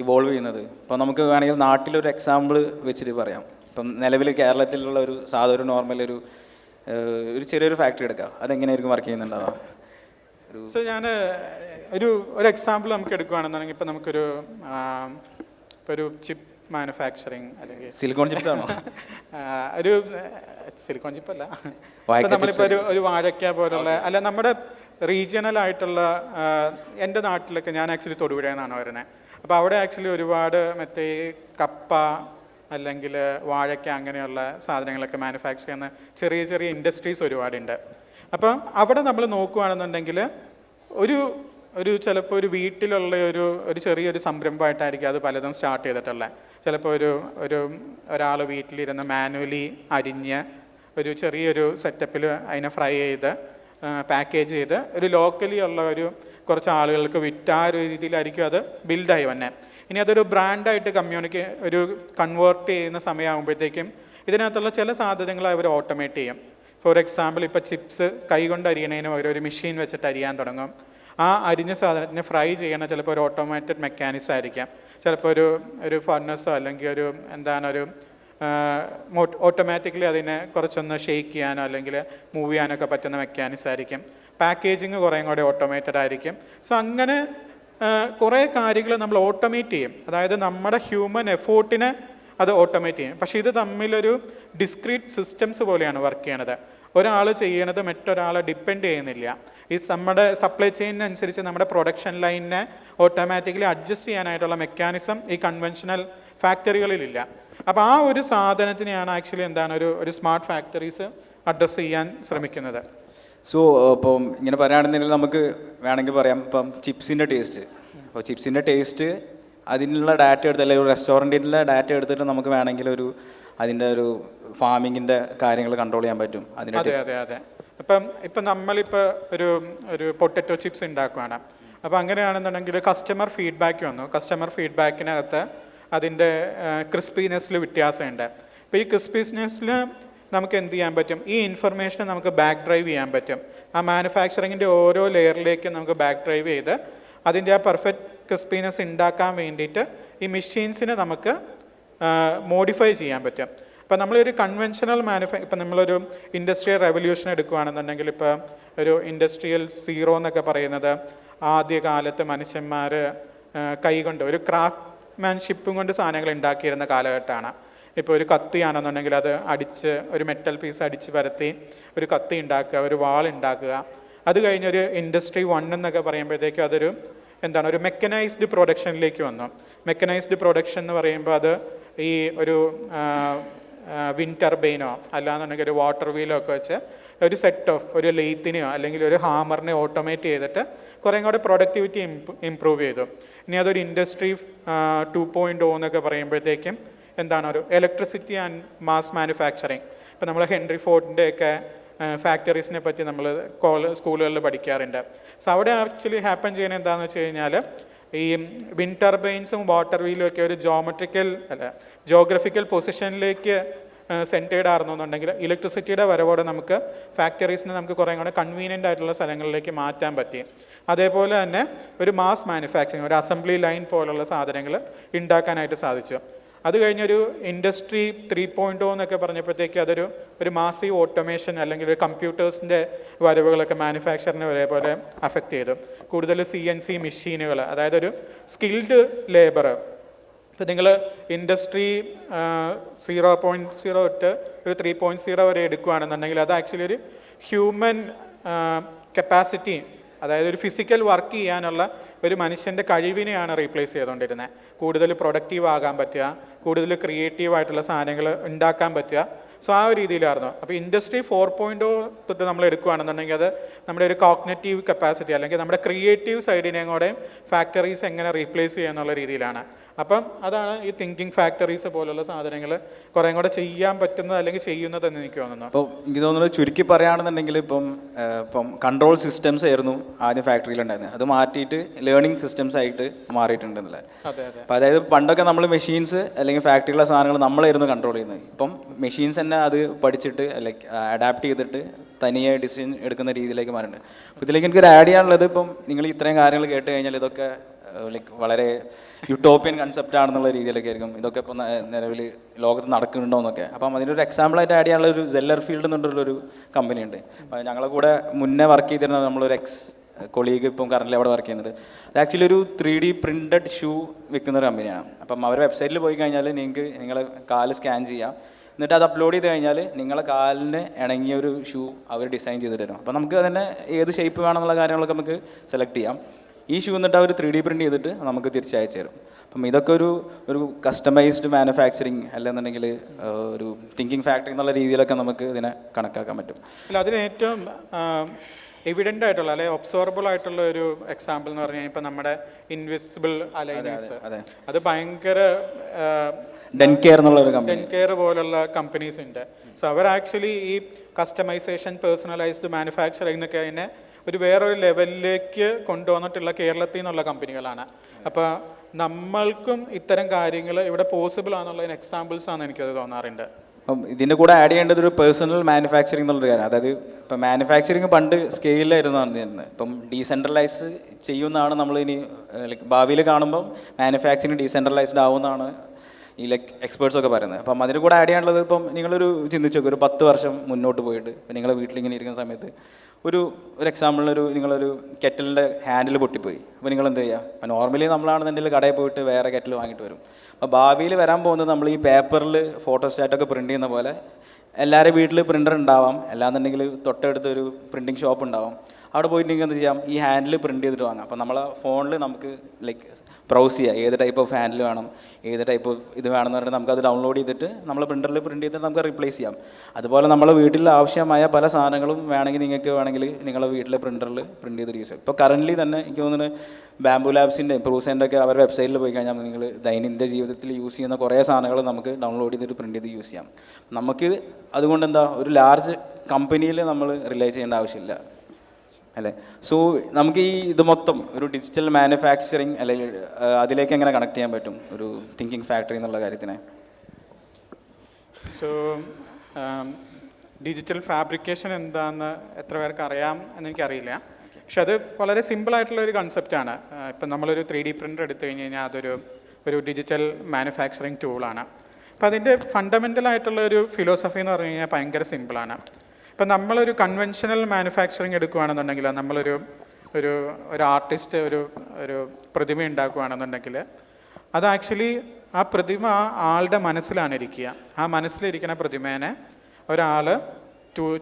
ഇവോൾവ് ചെയ്യുന്നത്? ഇപ്പോൾ നമുക്ക് വേണമെങ്കിൽ നാട്ടിലൊരു എക്സാമ്പിൾ വെച്ചിട്ട് പറയാം. ഇപ്പം നിലവിൽ കേരളത്തിലുള്ള ഒരു നോർമൽ ഒരു ചെറിയൊരു ഫാക്ടറി എടുക്കാം, അതെങ്ങനെയായിരിക്കും വർക്ക് ചെയ്യുന്നുണ്ടാവുക? സോ ഞാൻ ഒരു എക്സാമ്പിൾ നമുക്ക് എടുക്കുകയാണെന്നുണ്ടെങ്കിൽ ഇപ്പോൾ നമുക്കൊരു ഒരു ചിപ്പ് മാനുഫാക്ചറിങ് അല്ലെങ്കിൽ സിലിക്കോൺ ചിപ്സ് ആണോ? ഒരു സിലിക്കോൺ ചിപ്പ് അല്ല, നമ്മളിപ്പോൾ ഒരു വാഴയ്ക്ക പോലുള്ള അല്ല, നമ്മുടെ റീജിയണൽ ആയിട്ടുള്ള എൻ്റെ നാട്ടിലൊക്കെ, ഞാൻ ആക്ച്വലി തൊടുപുഴയിൽ നിന്നാണ് വരുന്നത്. അപ്പോൾ അവിടെ ആക്ച്വലി ഒരുപാട് മറ്റേ കപ്പ അല്ലെങ്കിൽ വാഴയ്ക്ക അങ്ങനെയുള്ള സാധനങ്ങളൊക്കെ മാനുഫാക്ചർ ചെയ്യുന്ന ചെറിയ ചെറിയ ഇൻഡസ്ട്രീസ് ഒരുപാടുണ്ട്. അപ്പം അവിടെ നമ്മൾ നോക്കുകയാണെന്നുണ്ടെങ്കിൽ ചിലപ്പോൾ ഒരു വീട്ടിലുള്ള ഒരു ചെറിയൊരു സംരംഭമായിട്ടായിരിക്കും അത് പലതും സ്റ്റാർട്ട് ചെയ്തിട്ടുള്ളത്. ചിലപ്പോൾ ഒരാൾ വീട്ടിലിരുന്ന് മാനുവലി അരിഞ്ഞ് ഒരു ചെറിയൊരു സെറ്റപ്പിൽ അതിനെ ഫ്രൈ ചെയ്ത് പാക്കേജ് ചെയ്ത് ഒരു ലോക്കലി ഉള്ള കുറച്ച് ആളുകൾക്ക് വിറ്റ ആ ഒരു രീതിയിലായിരിക്കും അത് ബിൽഡായി വന്നെ. ഇനി അതൊരു ബ്രാൻഡായിട്ട് കൺവേർട്ട് ചെയ്യുന്ന സമയമാകുമ്പോഴത്തേക്കും ഇതിനകത്തുള്ള ചില സാധ്യതകൾ അവർ ഓട്ടോമേറ്റ് ചെയ്യും. ഫോർ എക്സാമ്പിൾ, ഇപ്പോൾ ചിപ്സ് കൈകൊണ്ട് അരിയണതിന് ഒരു മെഷീൻ വെച്ചിട്ട് അരിയാൻ തുടങ്ങും. ആ അരിഞ്ഞ സാധനത്തിനെ ഫ്രൈ ചെയ്യണ ചിലപ്പോൾ ഒരു ഓട്ടോമാറ്റഡ് മെക്കാനിസം ആയിരിക്കാം, ചിലപ്പോൾ ഒരു ഫർണസോ അല്ലെങ്കിൽ ഓട്ടോമാറ്റിക്കലി അതിനെ കുറച്ചൊന്ന് ഷെയ്ക്ക് ചെയ്യാനോ അല്ലെങ്കിൽ മൂവ് ചെയ്യാനൊക്കെ പറ്റുന്ന മെക്കാനിസം ആയിരിക്കും. പാക്കേജിങ് കുറേ കൂടെ ഓട്ടോമേറ്റഡ് ആയിരിക്കും. സോ അങ്ങനെ കുറേ കാര്യങ്ങൾ നമ്മൾ ഓട്ടോമേറ്റ് ചെയ്യും. അതായത് നമ്മുടെ ഹ്യൂമൻ എഫോർട്ടിനെ അത് ഓട്ടോമേറ്റ് ചെയ്യും. പക്ഷേ ഇത് തമ്മിലൊരു ഡിസ്ക്രീറ്റ് സിസ്റ്റംസ് പോലെയാണ് വർക്ക് ചെയ്യണത്. ഒരാൾ ചെയ്യണത് മറ്റൊരാളെ ഡിപ്പെൻഡ് ചെയ്യുന്നില്ല. ഈ നമ്മുടെ സപ്ലൈ ചെയിനനുസരിച്ച് നമ്മുടെ പ്രൊഡക്ഷൻ ലൈനിനെ ഓട്ടോമാറ്റിക്കലി അഡ്ജസ്റ്റ് ചെയ്യാനായിട്ടുള്ള മെക്കാനിസം ഈ കൺവെൻഷണൽ ഫാക്ടറികളിലില്ല. അപ്പോൾ ആ ഒരു സാധനത്തിനെയാണ് ആക്ച്വലി ഒരു സ്മാർട്ട് ഫാക്ടറീസ് അഡ്രസ്സ് ചെയ്യാൻ ശ്രമിക്കുന്നത്. സോ ഇപ്പം ഇങ്ങനെ പറയുകയാണെന്നുണ്ടെങ്കിൽ നമുക്ക് വേണമെങ്കിൽ പറയാം, ഇപ്പം ചിപ്സിൻ്റെ ടേസ്റ്റ്, അപ്പോൾ ചിപ്സിൻ്റെ ടേസ്റ്റ് അതിനുള്ള ഡാറ്റ എടുത്ത് അല്ലെങ്കിൽ ഒരു റെസ്റ്റോറൻറ്റിൻ്റെ ഡാറ്റ എടുത്തിട്ട് നമുക്ക് വേണമെങ്കിൽ അതിൻ്റെ ഒരു ഫാമിങ്ങിൻ്റെ കാര്യങ്ങൾ കൺട്രോൾ ചെയ്യാൻ പറ്റും. അതെ. ഇപ്പം നമ്മളിപ്പോൾ ഒരു പൊട്ടറ്റോ ചിപ്സ് ഉണ്ടാക്കുകയാണ്. അപ്പോൾ അങ്ങനെയാണെന്നുണ്ടെങ്കിൽ കസ്റ്റമർ ഫീഡ്ബാക്ക് വന്നു. കസ്റ്റമർ ഫീഡ്ബാക്കിനകത്ത് അതിൻ്റെ ക്രിസ്പിനെസ്സിൽ വ്യത്യാസമുണ്ട്. അപ്പോൾ ഈ ക്രിസ്പിനെസ്സിൽ നമുക്ക് എന്ത് ചെയ്യാൻ പറ്റും, ഈ ഇൻഫർമേഷൻ നമുക്ക് ബാക്ക് ഡ്രൈവ് ചെയ്യാൻ പറ്റും. ആ മാനുഫാക്ചറിങ്ങിൻ്റെ ഓരോ ലെയറിലേക്കും നമുക്ക് ബാക്ക് ഡ്രൈവ് ചെയ്ത് അതിൻ്റെ ആ പെർഫെക്റ്റ് ക്രിസ്പിനെസ് ഉണ്ടാക്കാൻ വേണ്ടിയിട്ട് ഈ മെഷീൻസിനെ നമുക്ക് മോഡിഫൈ ചെയ്യാൻ പറ്റും. ഇപ്പം നമ്മളൊരു കൺവെൻഷണൽ ഇപ്പം നമ്മളൊരു ഇൻഡസ്ട്രിയൽ റെവല്യൂഷൻ എടുക്കുകയാണെന്നുണ്ടെങ്കിൽ, ഇപ്പോൾ ഒരു ഇൻഡസ്ട്രിയൽ സീറോ എന്നൊക്കെ പറയുന്നത് ആദ്യകാലത്ത് മനുഷ്യന്മാർ കൈകൊണ്ട് ഒരു ക്രാഫ്റ്റ്മാൻഷിപ്പും കൊണ്ട് സാധനങ്ങൾ ഉണ്ടാക്കിയിരുന്ന കാലഘട്ടമാണ്. ഇപ്പോൾ ഒരു കത്തിയാണെന്നുണ്ടെങ്കിൽ അത് അടിച്ച് ഒരു മെറ്റൽ പീസ് അടിച്ച് പരത്തി ഒരു കത്തി ഉണ്ടാക്കുക, ഒരു വാൾ ഉണ്ടാക്കുക. അത് കഴിഞ്ഞൊരു ഇൻഡസ്ട്രി 1 എന്നൊക്കെ പറയുമ്പോഴത്തേക്കും അതൊരു എന്താണ്, ഒരു മെക്കനൈസ്ഡ് പ്രൊഡക്ഷനിലേക്ക് വന്നു. മെക്കനൈസ്ഡ് പ്രൊഡക്ഷൻ എന്ന് പറയുമ്പോൾ അത് ഈ ഒരു വിൻഡ് ടർബൈനോ അല്ലാന്നുണ്ടെങ്കിൽ ഒരു വാട്ടർ വീലോ ഒക്കെ വെച്ച് ഒരു സെറ്റ് ഓഫ് ഒരു ലെയ്ത്തിനെയോ അല്ലെങ്കിൽ ഒരു ഹാമറിനെ ഓട്ടോമേറ്റ് ചെയ്തിട്ട് കുറേ കൂടെ പ്രൊഡക്ടിവിറ്റി ഇമ്പ്രൂവ് ചെയ്തു. ഇനി അതൊരു ഇൻഡസ്ട്രി 2.0 എന്നൊക്കെ പറയുമ്പോഴത്തേക്കും എന്താണ്, ഒരു ഇലക്ട്രിസിറ്റി ആൻഡ് മാസ് മാനുഫാക്ചറിങ്. ഇപ്പോൾ നമ്മൾ ഹെൻറി ഫോർഡിൻ്റെ ഒക്കെ ഫാക്ടറീസിനെ പറ്റി നമ്മൾ സ്കൂളുകളിൽ പഠിക്കാറുണ്ട്. സോ അവിടെ ആക്ച്വലി ഹാപ്പൻ ചെയ്യുന്നത് എന്താണെന്ന് വെച്ച് കഴിഞ്ഞാൽ, ഈ വിൻഡ് ടർബൈൻസും വാട്ടർ വീലും ഒക്കെ ഒരു ജോഗ്രഫിക്കൽ പൊസിഷനിലേക്ക് സെൻറ്റേഡ് ആയിരുന്നുണ്ടെങ്കിൽ ഇലക്ട്രിസിറ്റിയുടെ വരവോടെ നമുക്ക് ഫാക്ടറീസിനെ നമുക്ക് കുറേ കൂടെ കൺവീനിയൻ്റ് ആയിട്ടുള്ള സ്ഥലങ്ങളിലേക്ക് മാറ്റാൻ പറ്റി. അതേപോലെ തന്നെ ഒരു മാസ് മാനുഫാക്ചറിങ്, ഒരു അസംബ്ലി ലൈൻ പോലുള്ള സാധനങ്ങൾ ഉണ്ടാക്കാനായിട്ട് സാധിച്ചു. അത് കഴിഞ്ഞൊരു ഇൻഡസ്ട്രി 3.0 എന്നൊക്കെ പറഞ്ഞപ്പോഴത്തേക്ക് ഒരു മാസീവ് ഓട്ടോമേഷൻ അല്ലെങ്കിൽ ഒരു കമ്പ്യൂട്ടേഴ്സിൻ്റെ വരവുകളൊക്കെ മാനുഫാക്ചറിനെ ഒരേപോലെ അഫക്റ്റ് ചെയ്തു. കൂടുതൽ CNC മെഷീനുകൾ, അതായത് ഒരു സ്കിൽഡ് ലേബർ. ഇപ്പോൾ നിങ്ങൾ ഇൻഡസ്ട്രി 0.0 തൊട്ട് ഒരു 3.0 വരെ എടുക്കുകയാണെന്നുണ്ടെങ്കിൽ അത് ആക്ച്വലി ഒരു ഹ്യൂമൻ കപ്പാസിറ്റി, അതായത് ഒരു ഫിസിക്കൽ വർക്ക് ചെയ്യാനുള്ള ഒരു മനുഷ്യൻ്റെ കഴിവിനെയാണ് റീപ്ലേസ് ചെയ്തുകൊണ്ടിരുന്നത്. കൂടുതൽ പ്രൊഡക്റ്റീവ് ആകാൻ പറ്റുക, കൂടുതൽ ക്രിയേറ്റീവായിട്ടുള്ള സാധനങ്ങൾ ഉണ്ടാക്കാൻ പറ്റുക. സോ ആ ഒരു രീതിയിലായിരുന്നു. അപ്പോൾ ഇൻഡസ്ട്രി 4.0 തൊട്ട് നമ്മൾ എടുക്കുകയാണെന്നുണ്ടെങ്കിൽ അത് നമ്മുടെ ഒരു കോഗ്നിറ്റീവ് കപ്പാസിറ്റി അല്ലെങ്കിൽ നമ്മുടെ ക്രിയേറ്റീവ് സൈഡിനെയും കൂടെ ഫാക്ടറീസ് എങ്ങനെ റീപ്ലേസ് ചെയ്യുക എന്നുള്ള രീതിയിലാണ്. അപ്പം അതാണ് ഈ തിങ്കിങ് ഫാക്ടറീസ് പോലുള്ള സാധനങ്ങൾ കുറേ കൂടെ ചെയ്യാൻ പറ്റുന്നത് അല്ലെങ്കിൽ ചെയ്യുന്നതെന്ന് എനിക്ക് തോന്നുന്നു. അപ്പോൾ എനിക്ക് തോന്നുന്നത് ചുരുക്കി പറയുകയാണെന്നുണ്ടെങ്കിൽ ഇപ്പം കൺട്രോൾ സിസ്റ്റംസ് ആയിരുന്നു ആദ്യം ഫാക്ടറിയിലുണ്ടായിരുന്നത്, അത് മാറ്റിയിട്ട് ലേണിംഗ് സിസ്റ്റംസ് ആയിട്ട് മാറിയിട്ടുണ്ടെന്നല്ലേ. അതെ അതെ. അപ്പോൾ അതായത് പണ്ടൊക്കെ നമ്മൾ മെഷീൻസ് അല്ലെങ്കിൽ ഫാക്ടറിയിലെ സാധനങ്ങൾ നമ്മളായിരുന്നു കൺട്രോൾ ചെയ്യുന്നത്. ഇപ്പം മെഷീൻസ് തന്നെ അത് പഠിച്ചിട്ട് ലൈക്ക് അഡാപ്റ്റ് ചെയ്തിട്ട് തനിയെ ഡിസിഷൻ എടുക്കുന്ന രീതിയിലേക്ക് മാറുന്നുണ്ട്. അപ്പോൾ ഇതിലേക്ക് എനിക്കൊരു ആഡ് ചെയ്യാനുള്ളത്, ഇപ്പം നിങ്ങൾ ഇത്രയും കാര്യങ്ങൾ കേട്ട് കഴിഞ്ഞാൽ ഇതൊക്കെ ലൈക്ക് വളരെ യൂട്ടോപ്യൻ കൺസെപ്റ്റ് ആണെന്നുള്ള രീതിയിലൊക്കെ ആയിരിക്കും ഇതൊക്കെ ഇപ്പം നിലവിൽ ലോകത്ത് നടക്കുന്നുണ്ടോ എന്നൊക്കെ. അപ്പം അതിനൊരു എക്സാമ്പിളായിട്ട് ആഡ് ചെയ്യാനുള്ള ഒരു സെല്ലർ ഫീൽഡ് എന്നുള്ളൊരു കമ്പനി ഉണ്ട്. അപ്പോൾ ഞങ്ങളെ കൂടെ മുന്നേ വർക്ക് ചെയ്തിരുന്നത് നമ്മളൊരു കൊളീഗ് ഇപ്പം കറൻറ്റ്ലി അവിടെ വർക്ക് ചെയ്യുന്നുണ്ട്. അത് ആക്ച്വലി ഒരു 3D പ്രിൻറ്റഡ് ഷൂ വിൽക്കുന്ന ഒരു കമ്പനിയാണ്. അപ്പം അവരുടെ വെബ്സൈറ്റിൽ പോയി കഴിഞ്ഞാൽ നിങ്ങൾക്ക് നിങ്ങളെ കാല് സ്കാൻ ചെയ്യാം, എന്നിട്ട് അത് അപ്ലോഡ് ചെയ്ത് കഴിഞ്ഞാൽ നിങ്ങളെ കാലിന് ഇണങ്ങിയ ഒരു ഷൂ അവർ ഡിസൈൻ ചെയ്ത് തരും. അപ്പോൾ നമുക്ക് അതിനെ ഏത് ഷേപ്പ് വേണമെന്നുള്ള കാര്യങ്ങളൊക്കെ നമുക്ക് സെലക്ട് ചെയ്യാം. ഈ ഷൂ എന്നിട്ട് അവർ 3D പ്രിൻറ്റ് ചെയ്തിട്ട് നമുക്ക് തിരിച്ചയച്ചു തരും. അപ്പം ഇതൊക്കെ ഒരു കസ്റ്റമൈസ്ഡ് മാനുഫാക്ചറിങ് അല്ലെന്നുണ്ടെങ്കിൽ ഒരു തിങ്കിങ് ഫാക്ടറി എന്നുള്ള രീതിയിലൊക്കെ നമുക്ക് ഇതിനെ കണക്കാക്കാൻ പറ്റും. അല്ല, അതിന് ഏറ്റവും എവിഡൻ്റ് ആയിട്ടുള്ള അല്ലെങ്കിൽ ഒബ്സർവബിൾ ആയിട്ടുള്ള ഒരു എക്സാമ്പിൾ എന്ന് പറഞ്ഞു കഴിഞ്ഞാൽ ഇപ്പം നമ്മുടെ ഇൻവിസിബിൾ അലൈനേഴ്സ്, അത് ഭയങ്കര ഡെൻകെയർ എന്നുള്ള ഒരു കമ്പനി, ഡെൻകെയർ പോലുള്ള കമ്പനീസ് ഉണ്ട്. സോ അവർ ആക്ച്വലി ഈ കസ്റ്റമൈസേഷൻ, പേഴ്സണലൈസ്ഡ് മാനുഫാക്ചറിങ് എന്നൊക്കെ അതിനെ ഒരു വേറൊരു ലെവലിലേക്ക് കൊണ്ടുവന്നിട്ടുള്ള കേരളത്തിൽ നിന്നുള്ള കമ്പനികളാണ്. അപ്പോൾ നമ്മൾക്കും ഇത്തരം കാര്യങ്ങൾ ഇവിടെ പോസിബിൾ ആണെന്നുള്ളതിന് എക്സാമ്പിൾസ് ആണ് എനിക്കത് തോന്നാറുണ്ട്. അപ്പം ഇതിൻ്റെ കൂടെ ആഡ് ചെയ്യേണ്ടത് ഒരു പേഴ്സണൽ മാനുഫാക്ചറിങ് എന്നുള്ളൊരു കാര്യം. അതായത് ഇപ്പം മാനുഫാക്ചറിങ് പണ്ട് സ്കെയിലായിരുന്നു നടന്നിരുന്നത്. ഇപ്പം ഡീസെൻട്രലൈസ് ചെയ്യുന്നതാണ് നമ്മൾ ഇനി ലൈക്ക് ഭാവിയിൽ കാണുമ്പം മാനുഫാക്ചറിങ് ഡീസെൻട്രലൈസ്ഡ് ആവുമെന്നാണ് ഈ ലൈക്ക് എക്സ്പേർട്സ് ഒക്കെ പറയുന്നത്. അപ്പം അതിന് കൂടെ ആഡ് ചെയ്യാനുള്ളത്, ഇപ്പം നിങ്ങളൊരു ചിന്തിച്ചു നോക്കുക, ഒരു 10 വർഷം മുന്നോട്ട് പോയിട്ട് ഇപ്പം നിങ്ങളുടെ വീട്ടിലിങ്ങനെ ഇരിക്കുന്ന സമയത്ത് ഒരു എക്സാമ്പിളിനൊരു നിങ്ങളൊരു കെറ്റലിൻ്റെ ഹാൻഡിൽ പൊട്ടിപ്പോയി. അപ്പോൾ നിങ്ങൾ എന്ത് ചെയ്യുക? അപ്പോൾ നോർമലി നമ്മളാണെന്നുണ്ടെങ്കിൽ കടയിൽ പോയിട്ട് വേറെ കെറ്റൽ വാങ്ങിയിട്ട് വരും. അപ്പോൾ ഭാവിയിൽ വരാൻ പോകുന്നത് നമ്മൾ ഈ പേപ്പറിൽ ഫോട്ടോസ്റ്റാറ്റൊക്കെ പ്രിൻറ്റ് ചെയ്യുന്ന പോലെ എല്ലാവരും വീട്ടിൽ പ്രിൻ്റർ ഉണ്ടാവാം, അല്ലാന്നുണ്ടെങ്കിൽ തൊട്ടടുത്തൊരു പ്രിൻറ്റിങ് ഷോപ്പ് ഉണ്ടാവാം. അവിടെ പോയിട്ട് നിങ്ങൾക്ക് എന്ത് ചെയ്യാം? ഈ ഹാൻഡിൽ പ്രിൻറ്റ് ചെയ്തിട്ട് വാങ്ങാം. അപ്പോൾ നമ്മളെ ഫോണിൽ നമുക്ക് ലൈക്ക് ബ്രൗസ് ചെയ്യാം, ഏത് ടൈപ്പ് ഓഫ് ഹാൻഡിൽ വേണം, ഏത് ടൈപ്പ് ഓഫ് ഇത് വേണമെന്ന് പറഞ്ഞിട്ട് നമുക്കത് ഡൗൺലോഡ് ചെയ്തിട്ട് നമ്മൾ പ്രിൻ്ററിൽ പ്രിൻറ്റ് ചെയ്തിട്ട് നമുക്ക് റീപ്ലേസ് ചെയ്യാം. അതുപോലെ നമ്മളെ വീട്ടിൽ ആവശ്യമായ പല സാധനങ്ങളും വേണമെങ്കിൽ നിങ്ങളുടെ വീട്ടിലെ പ്രിൻ്ററിൽ പ്രിൻറ്റ് ചെയ്തിട്ട് യൂസ് ചെയ്യാം. ഇപ്പോൾ കറൻ്റ്ലി തന്നെ എനിക്ക് തോന്നുന്നത് ബാംബു ലാബ്സിൻ്റെ, പ്രൂസേൻ്റെ ഒക്കെ അവരുടെ വെബ്സൈറ്റിൽ പോയി കഴിഞ്ഞാൽ നിങ്ങൾ ദൈനംദിന ജീവിതത്തിൽ യൂസ് ചെയ്യുന്ന കുറേ സാധനങ്ങൾ നമുക്ക് ഡൗൺലോഡ് ചെയ്തിട്ട് പ്രിൻറ്റ് ചെയ്ത് യൂസ് ചെയ്യാം. നമുക്ക് അതുകൊണ്ട് എന്താ, ഒരു ലാർജ് കമ്പനിയിൽ നമ്മൾ റിലൈ ചെയ്യേണ്ട ആവശ്യമില്ല അല്ലേ. സോ നമുക്ക് ഈ ഇത് മൊത്തം ഒരു ഡിജിറ്റൽ മാനുഫാക്ചറിങ് അല്ലെങ്കിൽ അതിലേക്ക് എങ്ങനെ കണക്ട് ചെയ്യാൻ പറ്റും ഒരു തിങ്കിങ് ഫാക്ടറി എന്നുള്ള കാര്യത്തിനെ? സോ ഡിജിറ്റൽ ഫാബ്രിക്കേഷൻ എന്താണെന്ന് എത്ര പേർക്ക് അറിയാം എന്ന് എനിക്കറിയില്ല. പക്ഷെ അത് വളരെ സിമ്പിളായിട്ടുള്ള ഒരു കൺസെപ്റ്റാണ്. ഇപ്പം നമ്മളൊരു 3D പ്രിൻ്റർ എടുത്തു കഴിഞ്ഞ് കഴിഞ്ഞാൽ ഒരു ഡിജിറ്റൽ മാനുഫാക്ചറിങ് ടൂളാണ്. അപ്പോൾ അതിൻ്റെ ഫണ്ടമെൻ്റൽ ആയിട്ടുള്ള ഒരു ഫിലോസഫി എന്ന് പറഞ്ഞു കഴിഞ്ഞാൽ ഭയങ്കര സിമ്പിളാണ്. ഇപ്പം നമ്മളൊരു കൺവെൻഷണൽ മാനുഫാക്ചറിങ് എടുക്കുകയാണെന്നുണ്ടെങ്കിൽ ഒരു ആർട്ടിസ്റ്റ് ഒരു പ്രതിമ ഉണ്ടാക്കുകയാണെന്നുണ്ടെങ്കിൽ അത് ആക്ച്വലി ആ പ്രതിമ ആളുടെ മനസ്സിലാണ് ഇരിക്കുക. ആ മനസ്സിലിരിക്കുന്ന പ്രതിമേനെ ഒരാൾ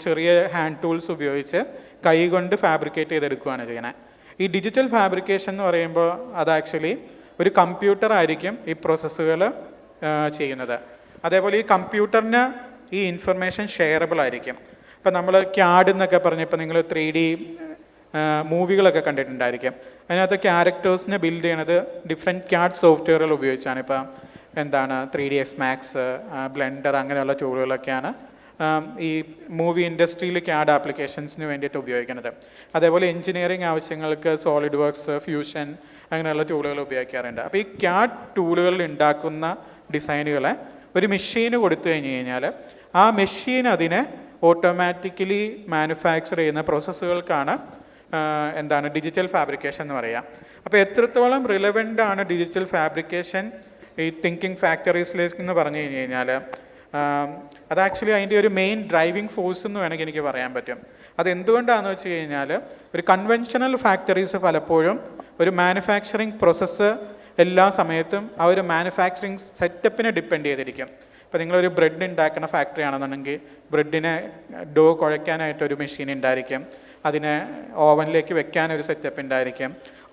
ചെറിയ ഹാൻഡ് ടൂൾസ് ഉപയോഗിച്ച് കൈകൊണ്ട് ഫാബ്രിക്കേറ്റ് ചെയ്തെടുക്കുകയാണ് ചെയ്യണേ. ഈ ഡിജിറ്റൽ ഫാബ്രിക്കേഷൻ എന്ന് പറയുമ്പോൾ അത് ആക്ച്വലി ഒരു കമ്പ്യൂട്ടർ ആയിരിക്കും ഈ പ്രോസസ്സുകൾ ചെയ്യുന്നത്. അതേപോലെ ഈ കമ്പ്യൂട്ടറിന് ഈ ഇൻഫർമേഷൻ ഷെയറബിൾ ആയിരിക്കും. ഇപ്പം നമ്മൾ CAD എന്നൊക്കെ പറഞ്ഞപ്പോൾ നിങ്ങൾ 3D മൂവികളൊക്കെ കണ്ടിട്ടുണ്ടായിരിക്കും. അതിനകത്ത് ക്യാരക്ടേഴ്സിനെ ബിൽഡ് ചെയ്യണത് ഡിഫറെൻറ്റ് CAD സോഫ്റ്റ്വെയറുകൾ ഉപയോഗിച്ചാണ്. ഇപ്പം 3ds Max, ബ്ലെൻഡർ അങ്ങനെയുള്ള ടൂളുകളൊക്കെയാണ് ഈ മൂവി ഇൻഡസ്ട്രിയിൽ CAD ആപ്ലിക്കേഷൻസിന് വേണ്ടിയിട്ട് ഉപയോഗിക്കുന്നത്. അതേപോലെ എഞ്ചിനീയറിംഗ് ആവശ്യങ്ങൾക്ക് സോളിഡ് വർക്ക്സ്, ഫ്യൂഷൻ അങ്ങനെയുള്ള ടൂളുകൾ ഉപയോഗിക്കാറുണ്ട്. അപ്പോൾ ഈ CAD ടൂളുകളിൽ ഉണ്ടാക്കുന്ന ഡിസൈനുകളെ ഒരു മെഷീന് കൊടുത്തു കഴിഞ്ഞ് കഴിഞ്ഞാൽ ആ മെഷീൻ അതിനെ ഓട്ടോമാറ്റിക്കലി മാനുഫാക്ചർ ചെയ്യുന്ന പ്രോസസ്സുകൾക്കാണ് ഡിജിറ്റൽ ഫാബ്രിക്കേഷൻ എന്ന് പറയുക. അപ്പോൾ എത്രത്തോളം റിലവൻ്റ് ആണ് ഡിജിറ്റൽ ഫാബ്രിക്കേഷൻ ഈ തിങ്കിങ് ഫാക്ടറീസിലേക്ക് എന്ന് പറഞ്ഞു കഴിഞ്ഞ് കഴിഞ്ഞാൽ അത് ആക്ച്വലി അതിൻ്റെ ഒരു മെയിൻ ഡ്രൈവിംഗ് ഫോഴ്സ് എന്ന് വേണമെങ്കിൽ എനിക്ക് പറയാൻ പറ്റും. അതെന്തുകൊണ്ടാണെന്ന് വെച്ച് കഴിഞ്ഞാൽ ഒരു കൺവെൻഷണൽ ഫാക്ടറീസ് പലപ്പോഴും ഒരു മാനുഫാക്ചറിങ് പ്രോസസ്സ് എല്ലാ സമയത്തും ആ ഒരു മാനുഫാക്ചറിങ് സെറ്റപ്പിനെ ഡിപ്പെൻഡ് ചെയ്തിരിക്കും. ഇപ്പോൾ നിങ്ങളൊരു ബ്രെഡ് ഉണ്ടാക്കുന്ന ഫാക്ടറി ആണെന്നുണ്ടെങ്കിൽ ബ്രെഡിനെ ഡോ കുഴയ്ക്കാനായിട്ടൊരു മെഷീൻ ഉണ്ടായിരിക്കും, അതിനെ ഓവനിലേക്ക് വെക്കാനൊരു സെറ്റപ്പ് ഉണ്ടായിരിക്കും,